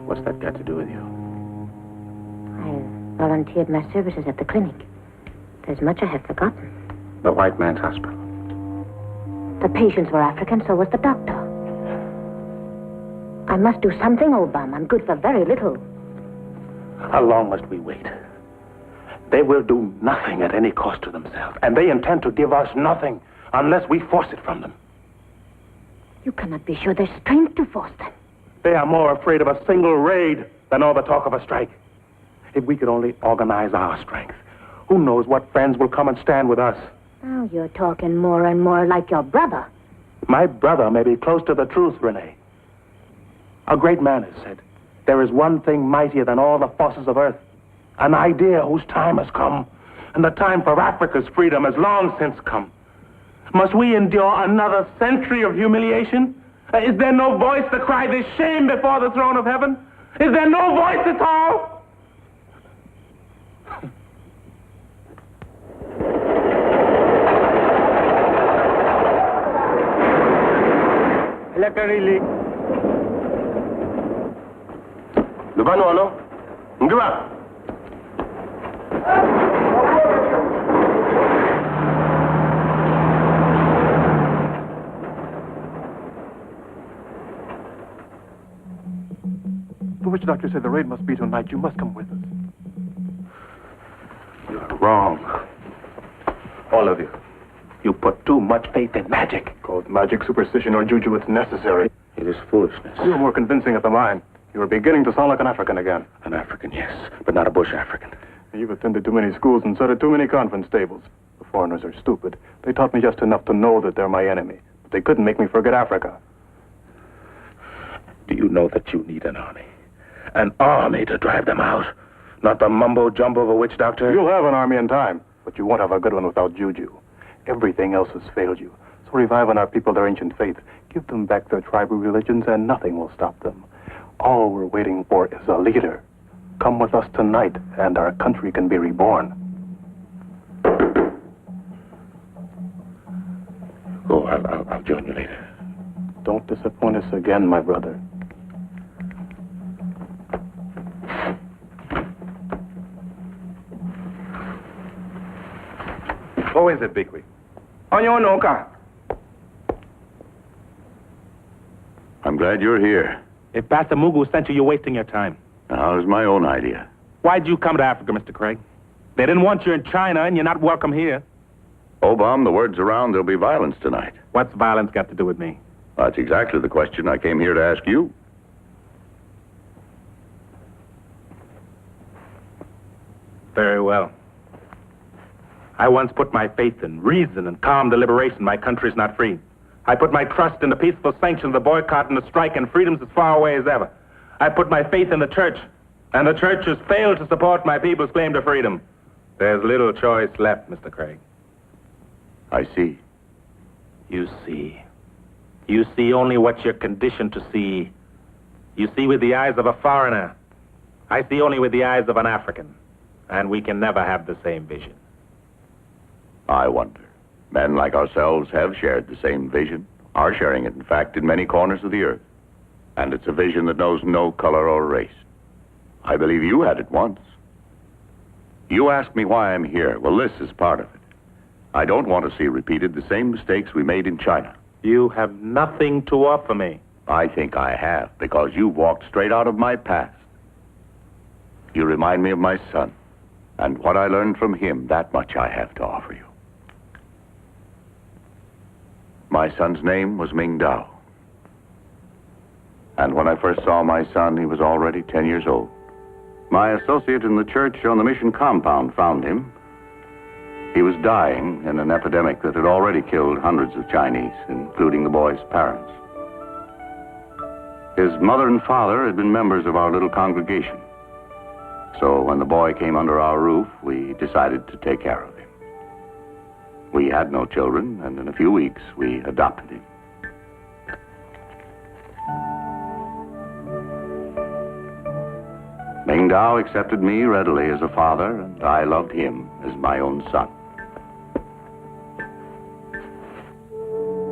What's that got to do with you? I have volunteered my services at the clinic. There's much I have forgotten. The white man's hospital. The patients were African, so was the doctor. I must do something, Obama. I'm good for very little. How long must we wait? They will do nothing at any cost to themselves, and they intend to give us nothing unless we force it from them. You cannot be sure there's strength to force them. They are more afraid of a single raid than all the talk of a strike. If we could only organize our strength, who knows what friends will come and stand with us. Now you're talking more and more like your brother. My brother may be close to the truth, Renee. A great man has said, there is one thing mightier than all the forces of earth, an idea whose time has come, and the time for Africa's freedom has long since come. Must we endure another century of humiliation? Is there no voice to cry this shame before the throne of heaven? Is there no voice at all? Electorally. Juano, no? Ngwa. The witch doctor said the raid must be tonight. You must come with us. You're wrong. All of you. You put too much faith in magic. Call it magic, superstition, or juju, it's necessary. It is foolishness. You were more convincing at the mine. You were beginning to sound like an African again. An African, yes, but not a bush African. You've attended too many schools and sat at too many conference tables. The foreigners are stupid. They taught me just enough to know that they're my enemy. But they couldn't make me forget Africa. Do you know that you need an army? An army to drive them out? Not the mumbo-jumbo of a witch doctor? You'll have an army in time, but you won't have a good one without juju. Everything else has failed you. So revive in our people their ancient faith. Give them back their tribal religions, and nothing will stop them. All we're waiting for is a leader. Come with us tonight, and our country can be reborn. Go, I'll join you later. Don't disappoint us again, my brother. Who is it, Bigwig? I'm glad you're here. If Pastor Mugu sent you, you're wasting your time. Now, it was my own idea. Why'd you come to Africa, Mr. Craig? They didn't want you in China, and you're not welcome here. Obama, the word's around there'll be violence tonight. What's violence got to do with me? That's exactly the question I came here to ask you. Very well. I once put my faith in reason and calm deliberation. My country's not free. I put my trust in the peaceful sanction of the boycott and the strike, and freedom's as far away as ever. I put my faith in the church, and the church has failed to support my people's claim to freedom. There's little choice left, Mr. Craig. I see. You see. You see only what you're conditioned to see. You see with the eyes of a foreigner. I see only with the eyes of an African. And we can never have the same vision. I wonder. Men like ourselves have shared the same vision, are sharing it, in fact, in many corners of the earth. And it's a vision that knows no color or race. I believe you had it once. You asked me why I'm here. Well, this is part of it. I don't want to see repeated the same mistakes we made in China. You have nothing to offer me. I think I have, because you walked straight out of my past. You remind me of my son, and what I learned from him, that much I have to offer you. My son's name was Ming Dao. And when I first saw my son, he was already 10 years old. My associate in the church on the mission compound found him. He was dying in an epidemic that had already killed hundreds of Chinese, including the boy's parents. His mother and father had been members of our little congregation. So when the boy came under our roof, we decided to take care of him. We had no children, and in a few weeks, we adopted him. Ming Dao accepted me readily as a father, and I loved him as my own son.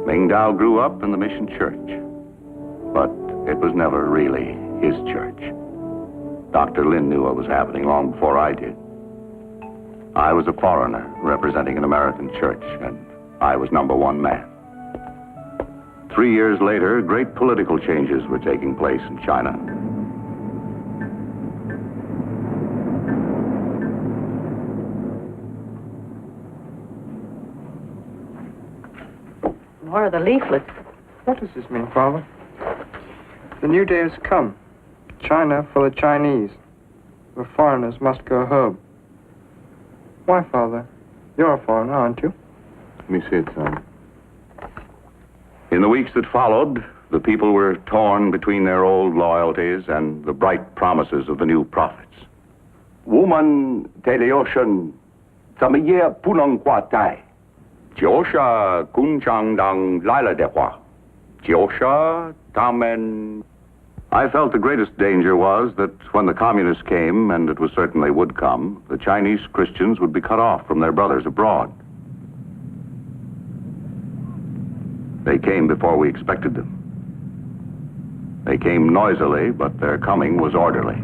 Ming Dao grew up in the mission church, but it was never really his church. Dr. Lin knew what was happening long before I did. I was a foreigner representing an American church, and I was number one man. 3 years later, great political changes were taking place in China. Where are the leaflets? What does this mean, Father? The new day has come. China for the Chinese. The foreigners must go home. Why, Father? You're a foreigner, aren't you? Let me see it, son. In the weeks that followed, the people were torn between their old loyalties and the bright promises of the new prophets. Woman, teleocean, 怎么也不能挂带。就是共产党来了的话，就是他们。I felt the greatest danger was that when the communists came, and it was certain they would come, the Chinese Christians would be cut off from their brothers abroad. They came before we expected them. They came noisily, but their coming was orderly.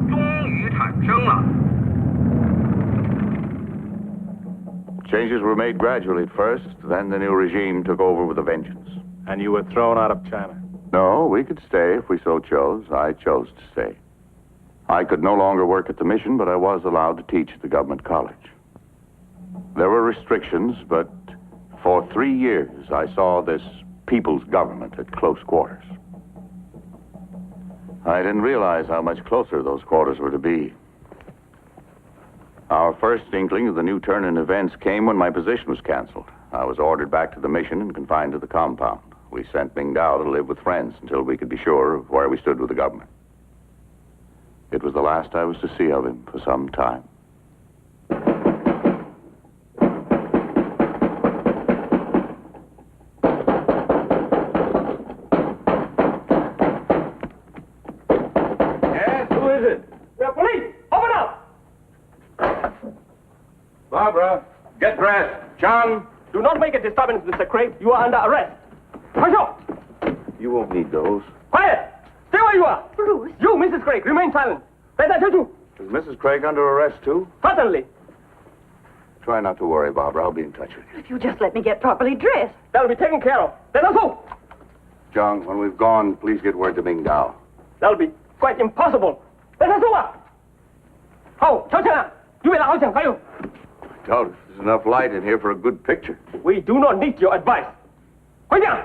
终于产生了。 Changes were made gradually at first, then the new regime took over with a vengeance. And you were thrown out of China. No, we could stay if we so chose. I chose to stay. I could no longer work at the mission, but I was allowed to teach at the government college. There were restrictions, but for 3 years I saw this people's government at close quarters. I didn't realize how much closer those quarters were to be. Our first inkling of the new turn in events came when my position was canceled. I was ordered back to the mission and confined to the compound. We sent Ming Dao to live with friends until we could be sure of where we stood with the government. It was the last I was to see of him for some time. Yes, who is it? The police! Open up! Barbara, get dressed. John, Do not make a disturbance, Mr. Craig. You are under arrest. Hush up! You won't need those. Quiet! Stay where you are! Bruce! You, Mrs. Craig, remain silent. Let that you. Is Mrs. Craig under arrest, too? Certainly. Try not to worry, Barbara. I'll be in touch with you. If you just let me get properly dressed. That'll be taken care of. Let us go. John, when we've gone, please get word to Ming Dao. That'll be quite impossible. Let us go. How? 瞧见了，预备的好枪，还有。 Doubt if there's enough light in here for a good picture. We do not need your advice. 回家。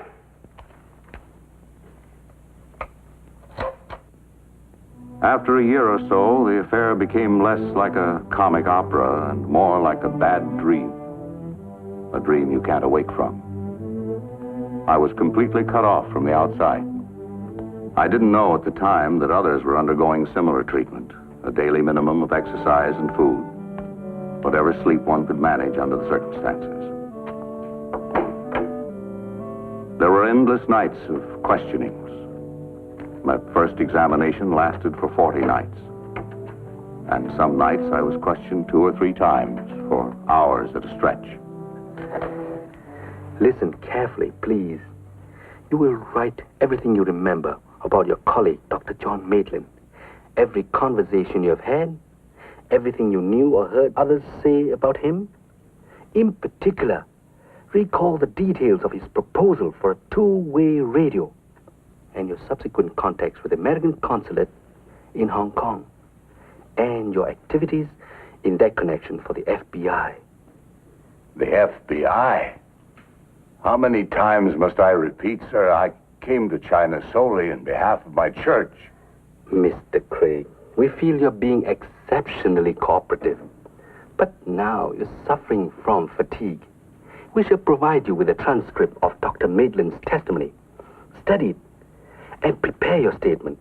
After a year or so, the affair became less like a comic opera and more like a bad dream. A dream you can't awake from. I was completely cut off from the outside. I didn't know at the time that others were undergoing similar treatment, a daily minimum of exercise and food, whatever sleep one could manage under the circumstances. There were endless nights of questionings. My first examination lasted for 40 nights. And some nights I was questioned 2 or 3 times for hours at a stretch. Listen carefully, please. You will write everything you remember about your colleague, Dr. John Maitland. Every conversation you have had, everything you knew or heard others say about him. In particular, recall the details of his proposal for a 2-way radio and your subsequent contacts with the American consulate in Hong Kong and your activities in that connection for the FBI. The FBI? How many times must I repeat, sir? I came to China solely in behalf of my church. Mr. Craig, we feel you're being exceptionally cooperative. But now you're suffering from fatigue. We shall provide you with a transcript of Dr. Maitland's testimony. Study it and prepare your statement.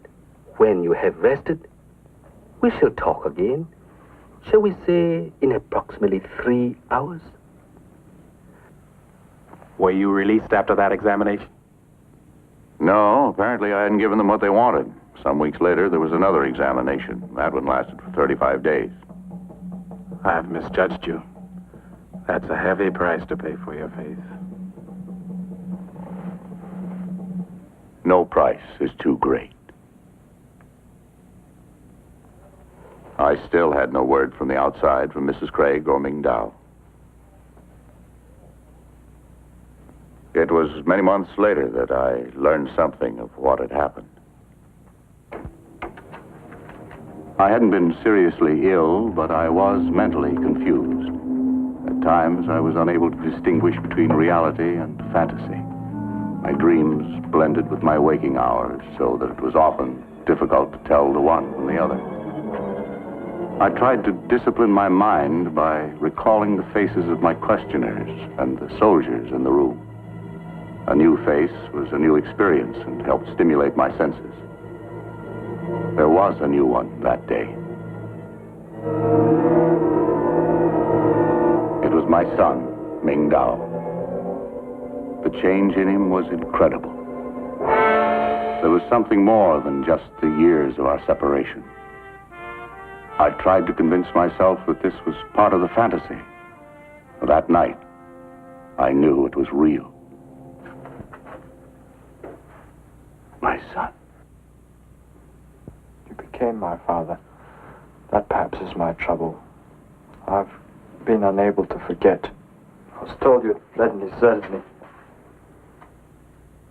When you have rested, we shall talk again. Shall we say in approximately 3 hours? Were you released after that examination? No, apparently I hadn't given them what they wanted. Some weeks later, there was another examination. That one lasted for 35 days. I've misjudged you. That's a heavy price to pay for your faith. No price is too great. I still had no word from the outside from Mrs. Craig or Ming Dao. It was many months later that I learned something of what had happened. I hadn't been seriously ill, but I was mentally confused. At times, I was unable to distinguish between reality and fantasy. My dreams blended with my waking hours, so that it was often difficult to tell the one from the other. I tried to discipline my mind by recalling the faces of my questioners and the soldiers in the room. A new face was a new experience and helped stimulate my senses. There was a new one that day. It was my son, Ming Dao. The change in him was incredible. There was something more than just the years of our separation. I tried to convince myself that this was part of the fantasy. That night, I knew it was real. My son. You became my father. That perhaps is my trouble. I've been unable to forget. I was told you'd let me desert me.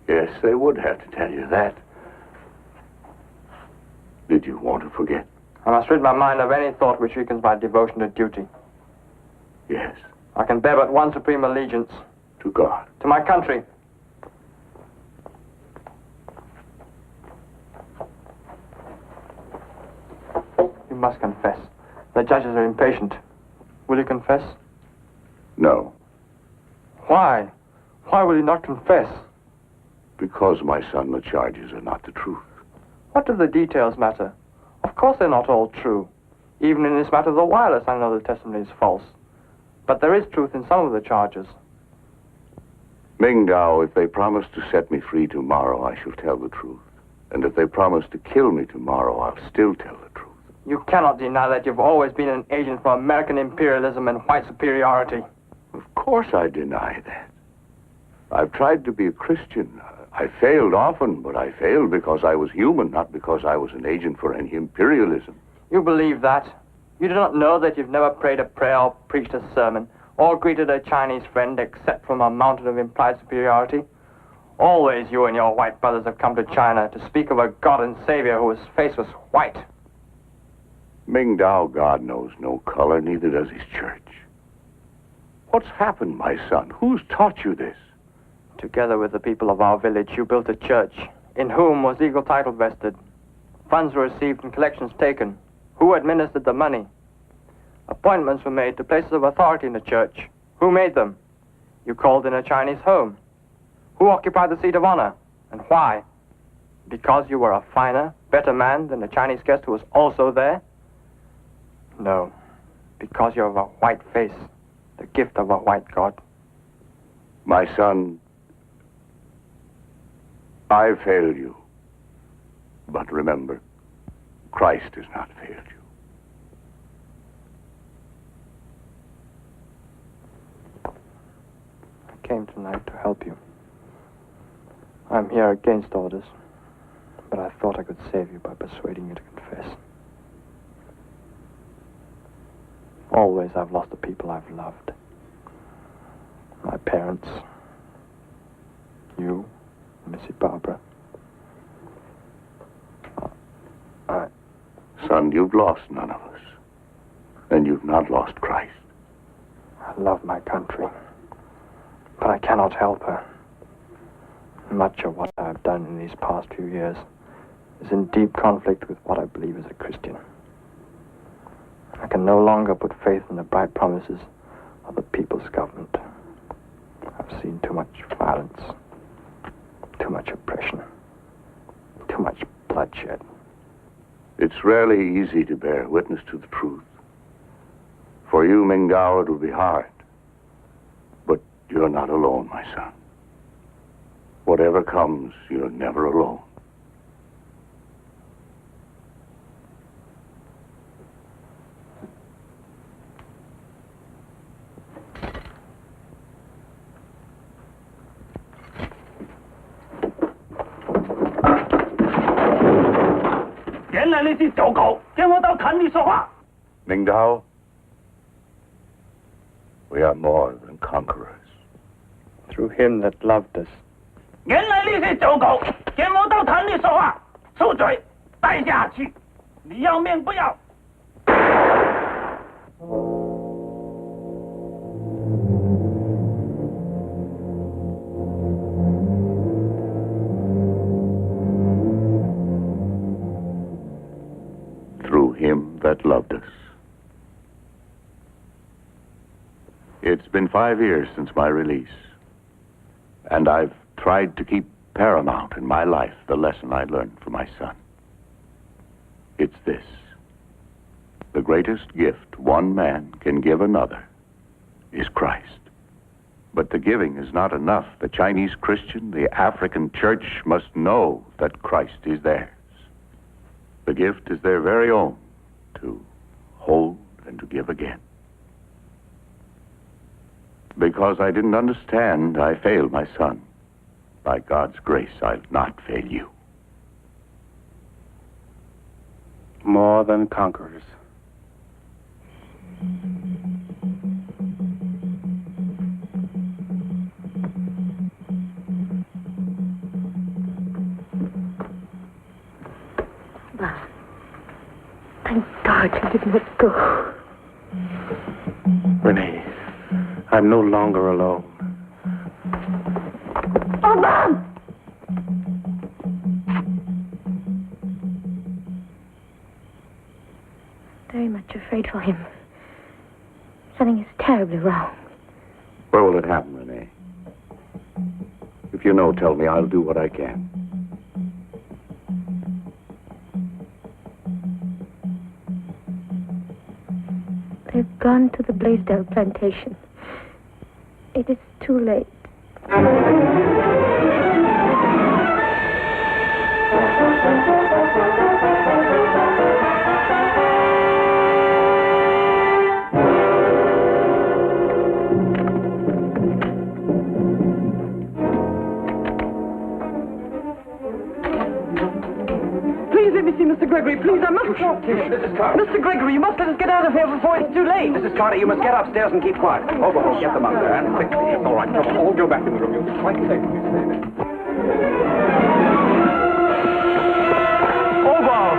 Yes, they would have to tell you that. Did you want to forget? I must rid my mind of any thought which weakens my devotion to duty. Yes. I can bear but one supreme allegiance. To God. To my country. You must confess. The judges are impatient. Will you confess? No. Why? Why will you not confess? Because, my son, the charges are not the truth. What do the details matter? Of course they're not all true. Even in this matter of the wireless, I know the testimony is false. But there is truth in some of the charges. Mingdao, if they promise to set me free tomorrow, I shall tell the truth. And if they promise to kill me tomorrow, I'll still tell the truth. You cannot deny that you've always been an agent for American imperialism and white superiority. Of course I deny that. I've tried to be a Christian. I failed often, but I failed because I was human, not because I was an agent for any imperialism. You believe that? You do not know that you've never prayed a prayer or preached a sermon or greeted a Chinese friend except from a mountain of implied superiority? Always you and your white brothers have come to China to speak of a God and Savior whose face was white. Mingdao, God knows no color, neither does his church. What's happened, my son? Who's taught you this? Together with the people of our village, you built a church, in whom was legal title vested. Funds were received and collections taken. Who administered the money? Appointments were made to places of authority in the church. Who made them? You called in a Chinese home. Who occupied the seat of honor, and why? Because you were a finer, better man than the Chinese guest who was also there? No, because you have a white face, the gift of a white God. My son, I failed you. But remember, Christ has not failed you. I came tonight to help you. I'm here against orders, but I thought I could save you by persuading you to confess. Always I've lost the people I've loved. My parents, you, Missy Barbara. Son, you've lost none of us. And you've not lost Christ. I love my country, but I cannot help her. Much of what I've done in these past few years is in deep conflict with what I believe as a Christian. I can no longer put faith in the bright promises of the people's government. I've seen too much violence, too much oppression, too much bloodshed. It's rarely easy to bear witness to the truth. For you, Mingdao, it will be hard. But you're not alone, my son. Whatever comes, you're never alone. Mingdao, we are more than conquerors. Through him that loved us. 原来你是走狗，见我到坛里说话，出嘴带下去，你要命不要？ Through him that loved us. It's been 5 years since my release, and I've tried to keep paramount in my life the lesson I learned from my son. It's this: the greatest gift one man can give another is Christ. But the giving is not enough. The Chinese Christian, the African church must know that Christ is theirs. The gift is their very own, to hold and to give again. Because I didn't understand, I failed my son. By God's grace, I'll not fail you. more than conquerors. Thank God you did not go. Renee, I'm no longer alone. Oh, Mom! Very much afraid for him. Something is terribly wrong. Where will it happen, Renee? If you know, tell me. I'll do what I can. They've gone to the Blaisdell plantation. It is too late. Please let me see Mr. Gregory. Please, I must talk to him. Mrs. Carter. Mr. Gregory, you must let us get out of here before it's too late. Mrs. Carter, you must get upstairs and keep quiet. Overhaul, get them up there, and quickly. All right, come on. All go back in the room. You'll be quite safe if you stay there. Obam!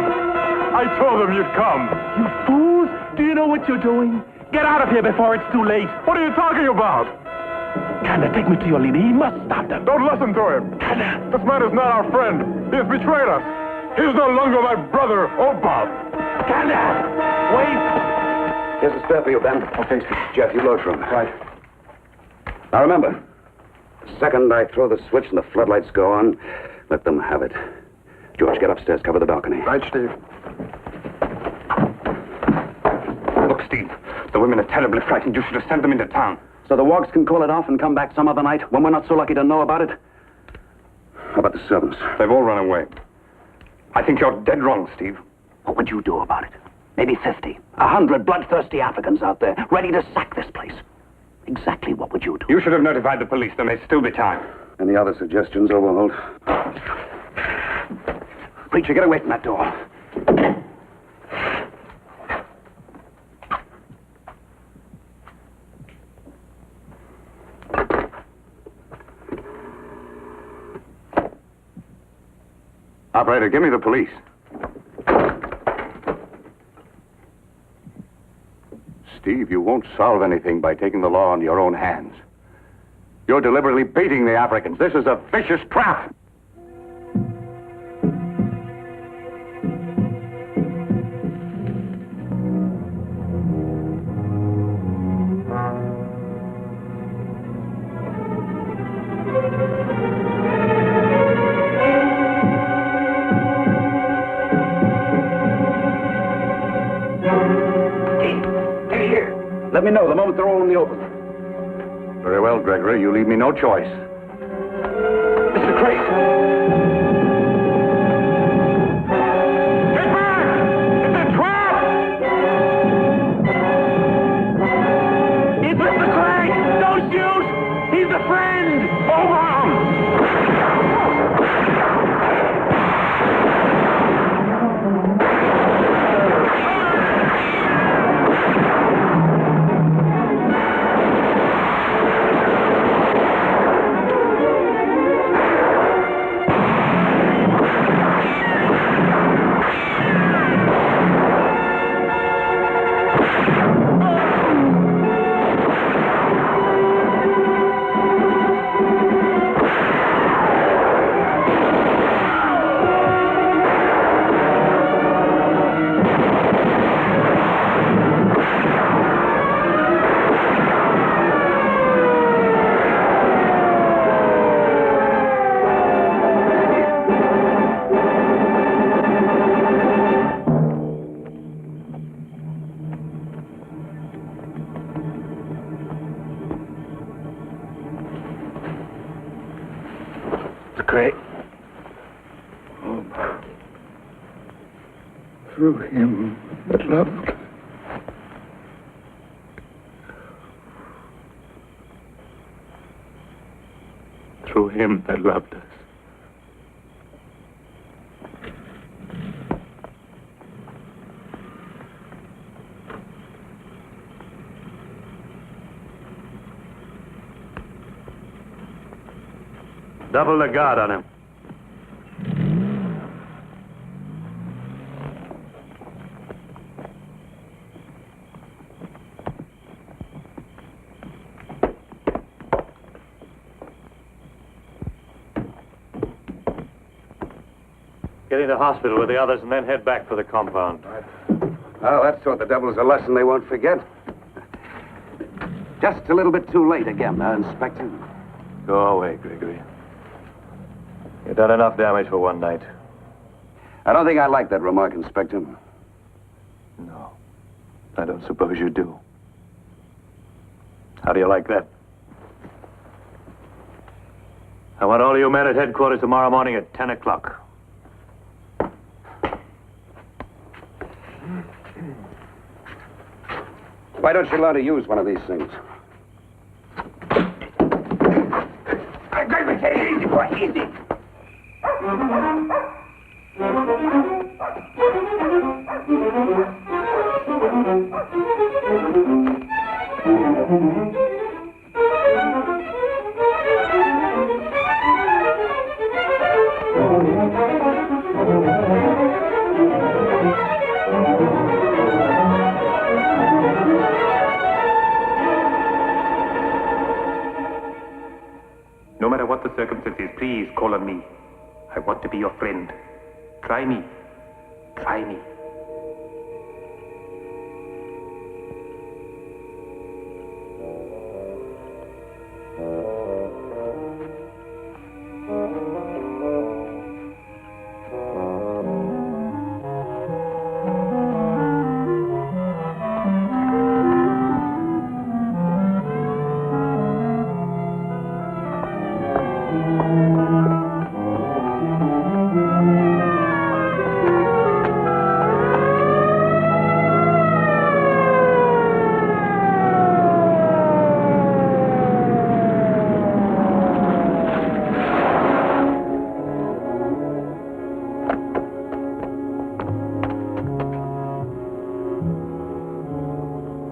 I told them you'd come. You fools! Do you know what you're doing? Get out of here before it's too late. What are you talking about? Kanda, take me to your leader. He must stop them. Don't listen to him. Kanda! This man is not our friend. He has betrayed us. He is no longer my brother, Obam. Kanda! Wait! Here's a spare for you, Ben. Okay. Jeff, you load for him. Right. Now remember, the second I throw the switch and the floodlights go on, let them have it. George, get upstairs, cover the balcony. Right, Steve. Look, Steve, the women are terribly frightened. You should have sent them into town. So the Wogs can call it off and come back some other night when we're not so lucky to know about it? How about the servants? They've all run away. I think you're dead wrong, Steve. What would you do about it? Maybe 50, 100 bloodthirsty Africans out there, ready to sack this place. Exactly what would you do? You should have notified the police. There may still be time. Any other suggestions, Overholt? Preacher, get away from that door. Operator, give me the police. Steve, you won't solve anything by taking the law into your own hands. You're deliberately baiting the Africans. This is a vicious trap. Let me know the moment they're all in the open. Very well, Gregory. You leave me no choice. Mr. Craig! Get back! It's a trap! It's Mr. Craig! Don't shoot! He's a friend! Obam! Craig. Through him that loved. Through him that loved us. Double the guard on him. Get into hospital with the others and then head back for the compound. Oh, that's taught the devils a lesson they won't forget. Just a little bit too late again, Inspector. Go away, Gregory. You've done enough damage for one night. I don't think I like that remark, Inspector. No, I don't suppose you do. How do you like that? I want all you men at headquarters tomorrow morning at 10 o'clock. Why don't you learn to use one of these things? Gregory, take it easy, boy, easy. No matter what the circumstances, please call on me. I want to be your friend. Try me. Try me.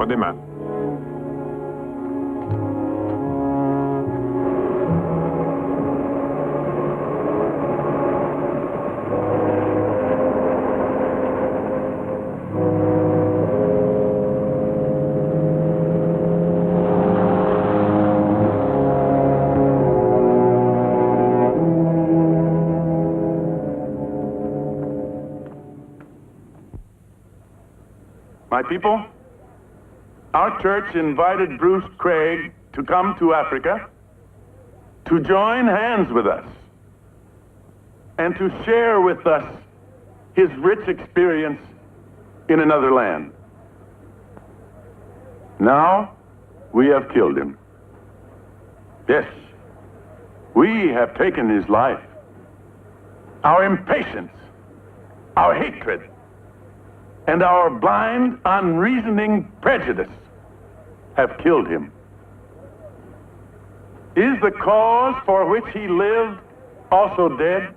Demand. My people, our church invited Bruce Craig to come to Africa, to join hands with us, and to share with us his rich experience in another land. Now, we have killed him. Yes, we have taken his life. Our impatience, our hatred, and our blind, unreasoning prejudice have killed him. Is the cause for which he lived also dead?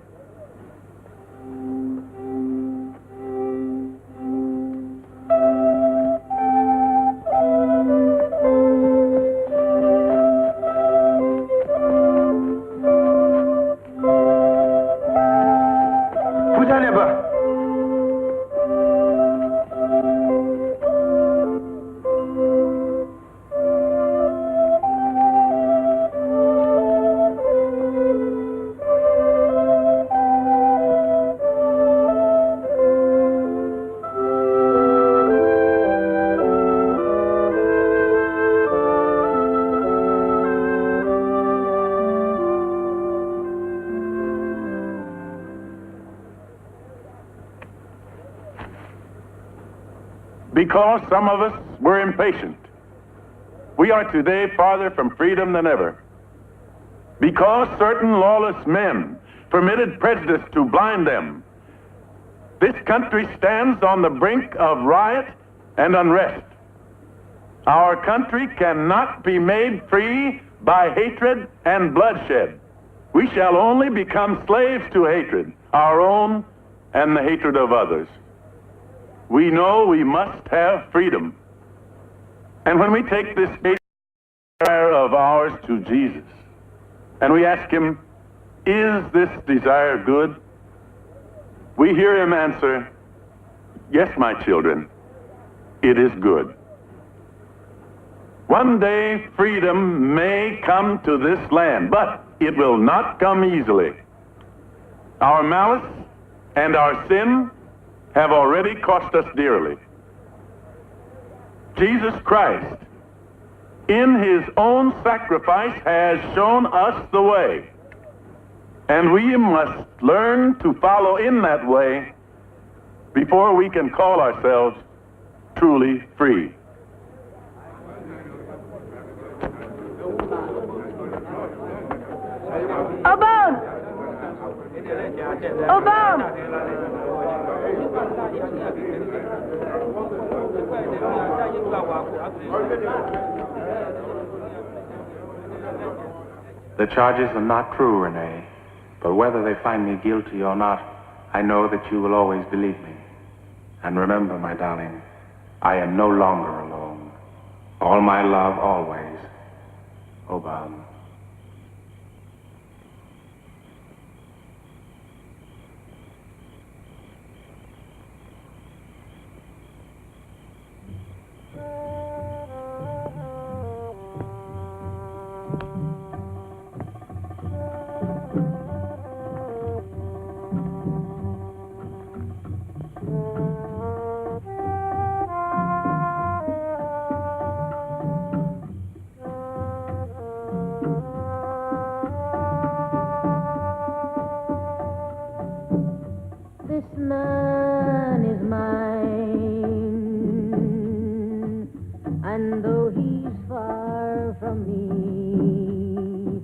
Because some of us were impatient, we are today farther from freedom than ever. Because certain lawless men permitted prejudice to blind them, this country stands on the brink of riot and unrest. Our country cannot be made free by hatred and bloodshed. We shall only become slaves to hatred, our own and the hatred of others. We know we must have freedom. And when we take this prayer of ours to Jesus, and we ask him, Is this desire good? We hear him answer, yes, my children, it is good. One day freedom may come to this land, but it will not come easily. Our malice and our sin have already cost us dearly. Jesus Christ, in his own sacrifice, has shown us the way. And we must learn to follow in that way before we can call ourselves truly free. Obama! Obama! The charges are not true, Renee. But whether they find me guilty or not, I know that you will always believe me. And remember, my darling, I am no longer alone. All my love, always. Obama. This man is mine, and though he's far from me,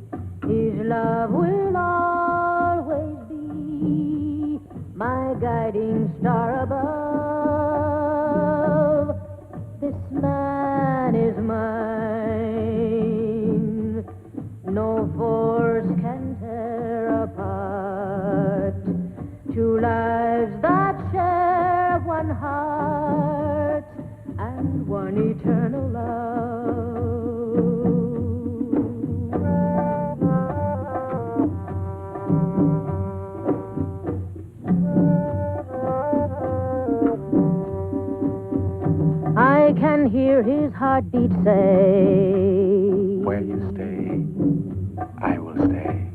his love will always be my guiding star above. This man is mine, no force can tear apart two lives that share one heart and one eternal love. I can hear his heartbeat say, Where you stay, I will stay.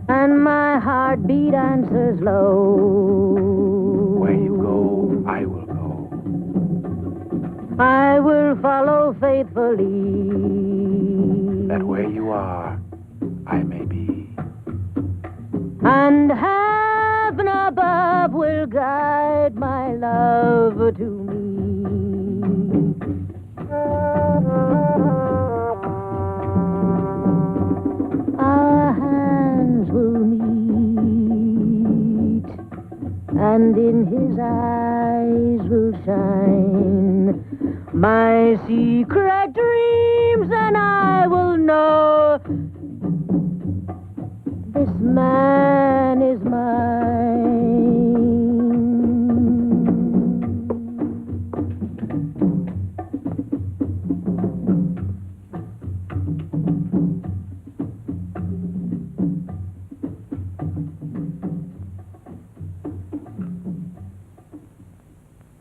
And my heartbeat answers low, Where you go, I will go. I will follow faithfully, That where you are, I may be. and heaven above will guide my love to me. Our hands will meet, and in his eyes will shine my secret dreams, and I will know this man is mine.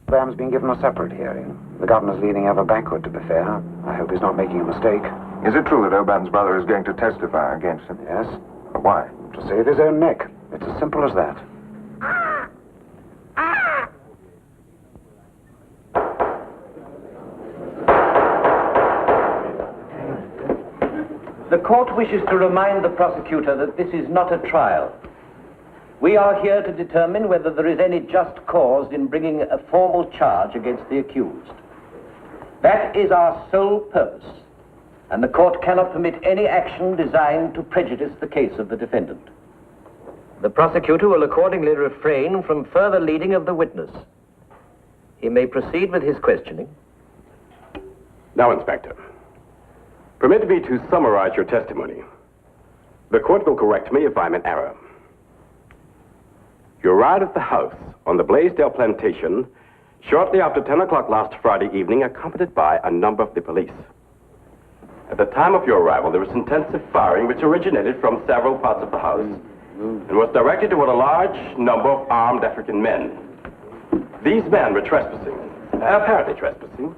Bam's been given a separate hearing. The governor's leading ever backward, to be fair. I hope he's not making a mistake. Is it true that Obam's brother is going to testify against him? Yes. But why? To save his own neck. It's as simple as that. The court wishes to remind the prosecutor that this is not a trial. We are here to determine whether there is any just cause in bringing a formal charge against the accused. That is our sole purpose, and the court cannot permit any action designed to prejudice the case of the defendant. The prosecutor will accordingly refrain from further leading of the witness. He may proceed with his questioning. Now, Inspector, permit me to summarize your testimony. The court will correct me if I'm in error. You arrived at the house on the Blaisdell plantation shortly after 10 o'clock last Friday evening, accompanied by a number of the police. At the time of your arrival, there was intensive firing which originated from several parts of the house and was directed toward a large number of armed African men. These men were trespassing, apparently trespassing,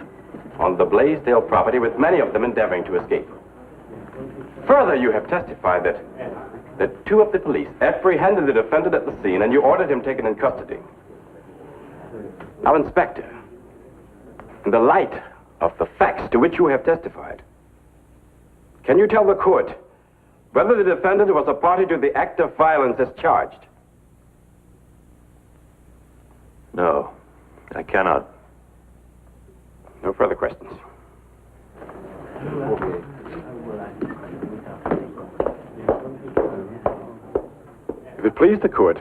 on the Blaisdell property, with many of them endeavoring to escape. Further, you have testified that two of the police apprehended the defendant at the scene and you ordered him taken in custody. Now, Inspector, in the light of the facts to which you have testified, can you tell the court whether the defendant was a party to the act of violence as charged? No, I cannot. No further questions. If it please the court,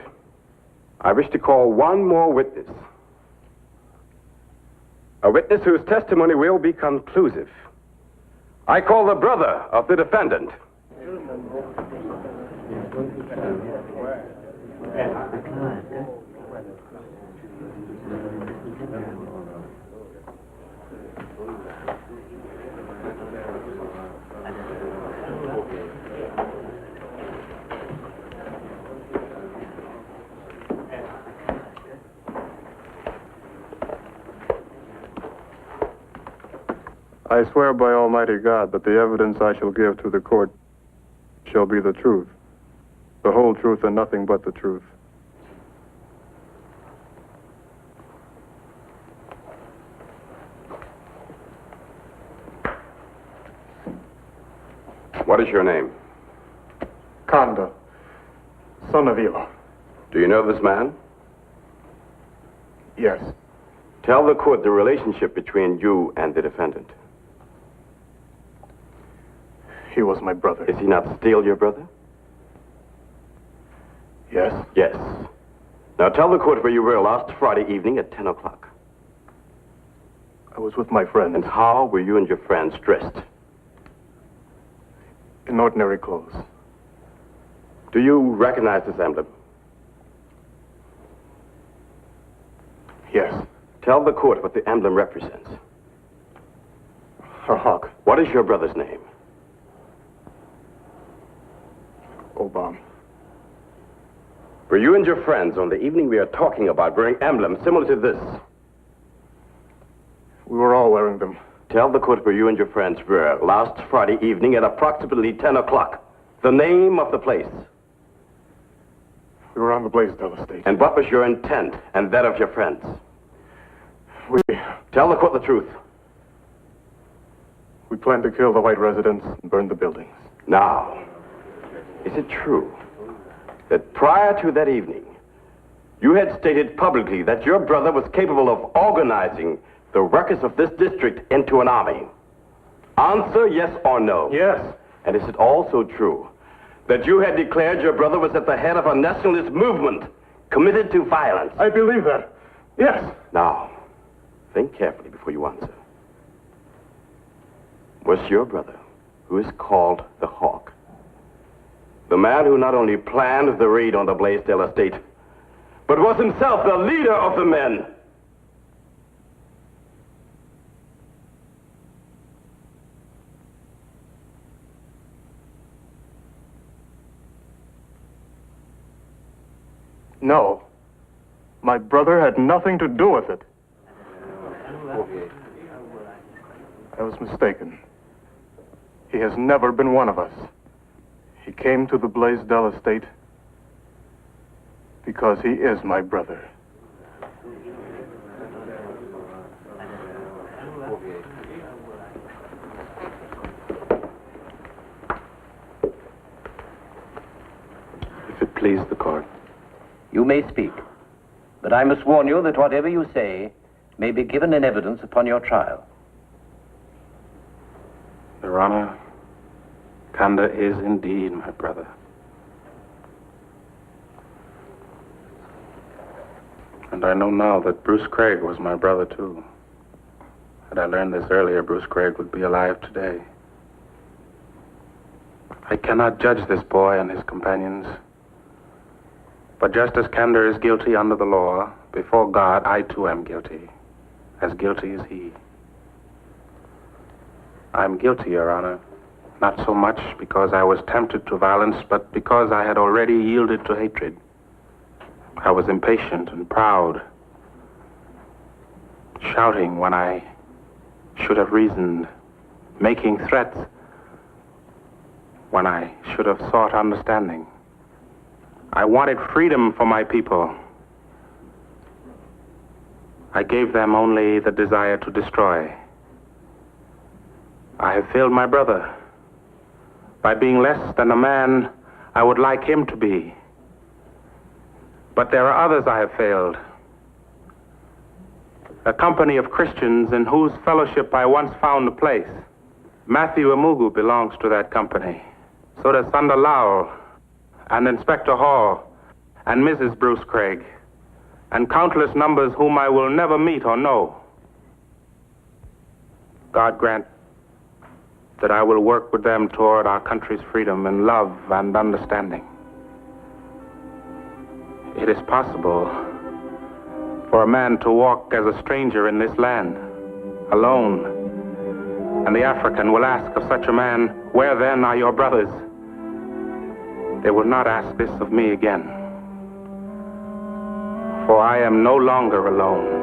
I wish to call one more witness. A witness whose testimony will be conclusive. I call the brother of the defendant. I swear by Almighty God that the evidence I shall give to the court shall be the truth, the whole truth and nothing but the truth. What is your name? Kanda, son of Ela. Do you know this man? Yes. Tell the court the relationship between you and the defendant. He was my brother. Is he not still your brother? Yes. Yes. Now tell the court where you were last Friday evening at 10 o'clock. I was with my friends. And how were you and your friends dressed? In ordinary clothes. Do you recognize this emblem? Yes. Tell the court what the emblem represents. A hawk. What is your brother's name? Obam. Were you and your friends on the evening we are talking about wearing emblems similar to this? We were all wearing them. Tell the court where you and your friends were last Friday evening at approximately 10 o'clock. The name of the place. We were on the Blaisdell estate. And what was your intent and that of your friends? Tell the court the truth. We planned to kill the white residents and burn the buildings. Now, is it true that prior to that evening, you had stated publicly that your brother was capable of organizing the workers of this district into an army? Answer yes or no. Yes. And is it also true that you had declared your brother was at the head of a nationalist movement committed to violence? I believe that. Yes. Now, think carefully before you answer. Was your brother, who is called the Hawk, the man who not only planned the raid on the Blaisdell estate, but was himself the leader of the men? No. My brother had nothing to do with it. I was mistaken. He has never been one of us. He came to the Blaisdell estate because he is my brother. If it please the court. You may speak, but I must warn you that whatever you say may be given in evidence upon your trial. Your Honor, Kanda is indeed my brother. And I know now that Bruce Craig was my brother, too. Had I learned this earlier, Bruce Craig would be alive today. I cannot judge this boy and his companions. But just as Kanda is guilty under the law, before God, I too am guilty. As guilty as he. I'm guilty, Your Honor. Not so much because I was tempted to violence, but because I had already yielded to hatred. I was impatient and proud, shouting when I should have reasoned, making threats when I should have sought understanding. I wanted freedom for my people. I gave them only the desire to destroy. I have failed my brother by being less than the man I would like him to be. But there are others I have failed. A company of Christians in whose fellowship I once found a place. Matthew Amugu belongs to that company. So does Thunder Lowell, and Inspector Hall, and Mrs. Bruce Craig, and countless numbers whom I will never meet or know. God grant that I will work with them toward our country's freedom in love and understanding. It is possible for a man to walk as a stranger in this land, alone. And the African will ask of such a man, "Where then are your brothers?" They will not ask this of me again. For I am no longer alone.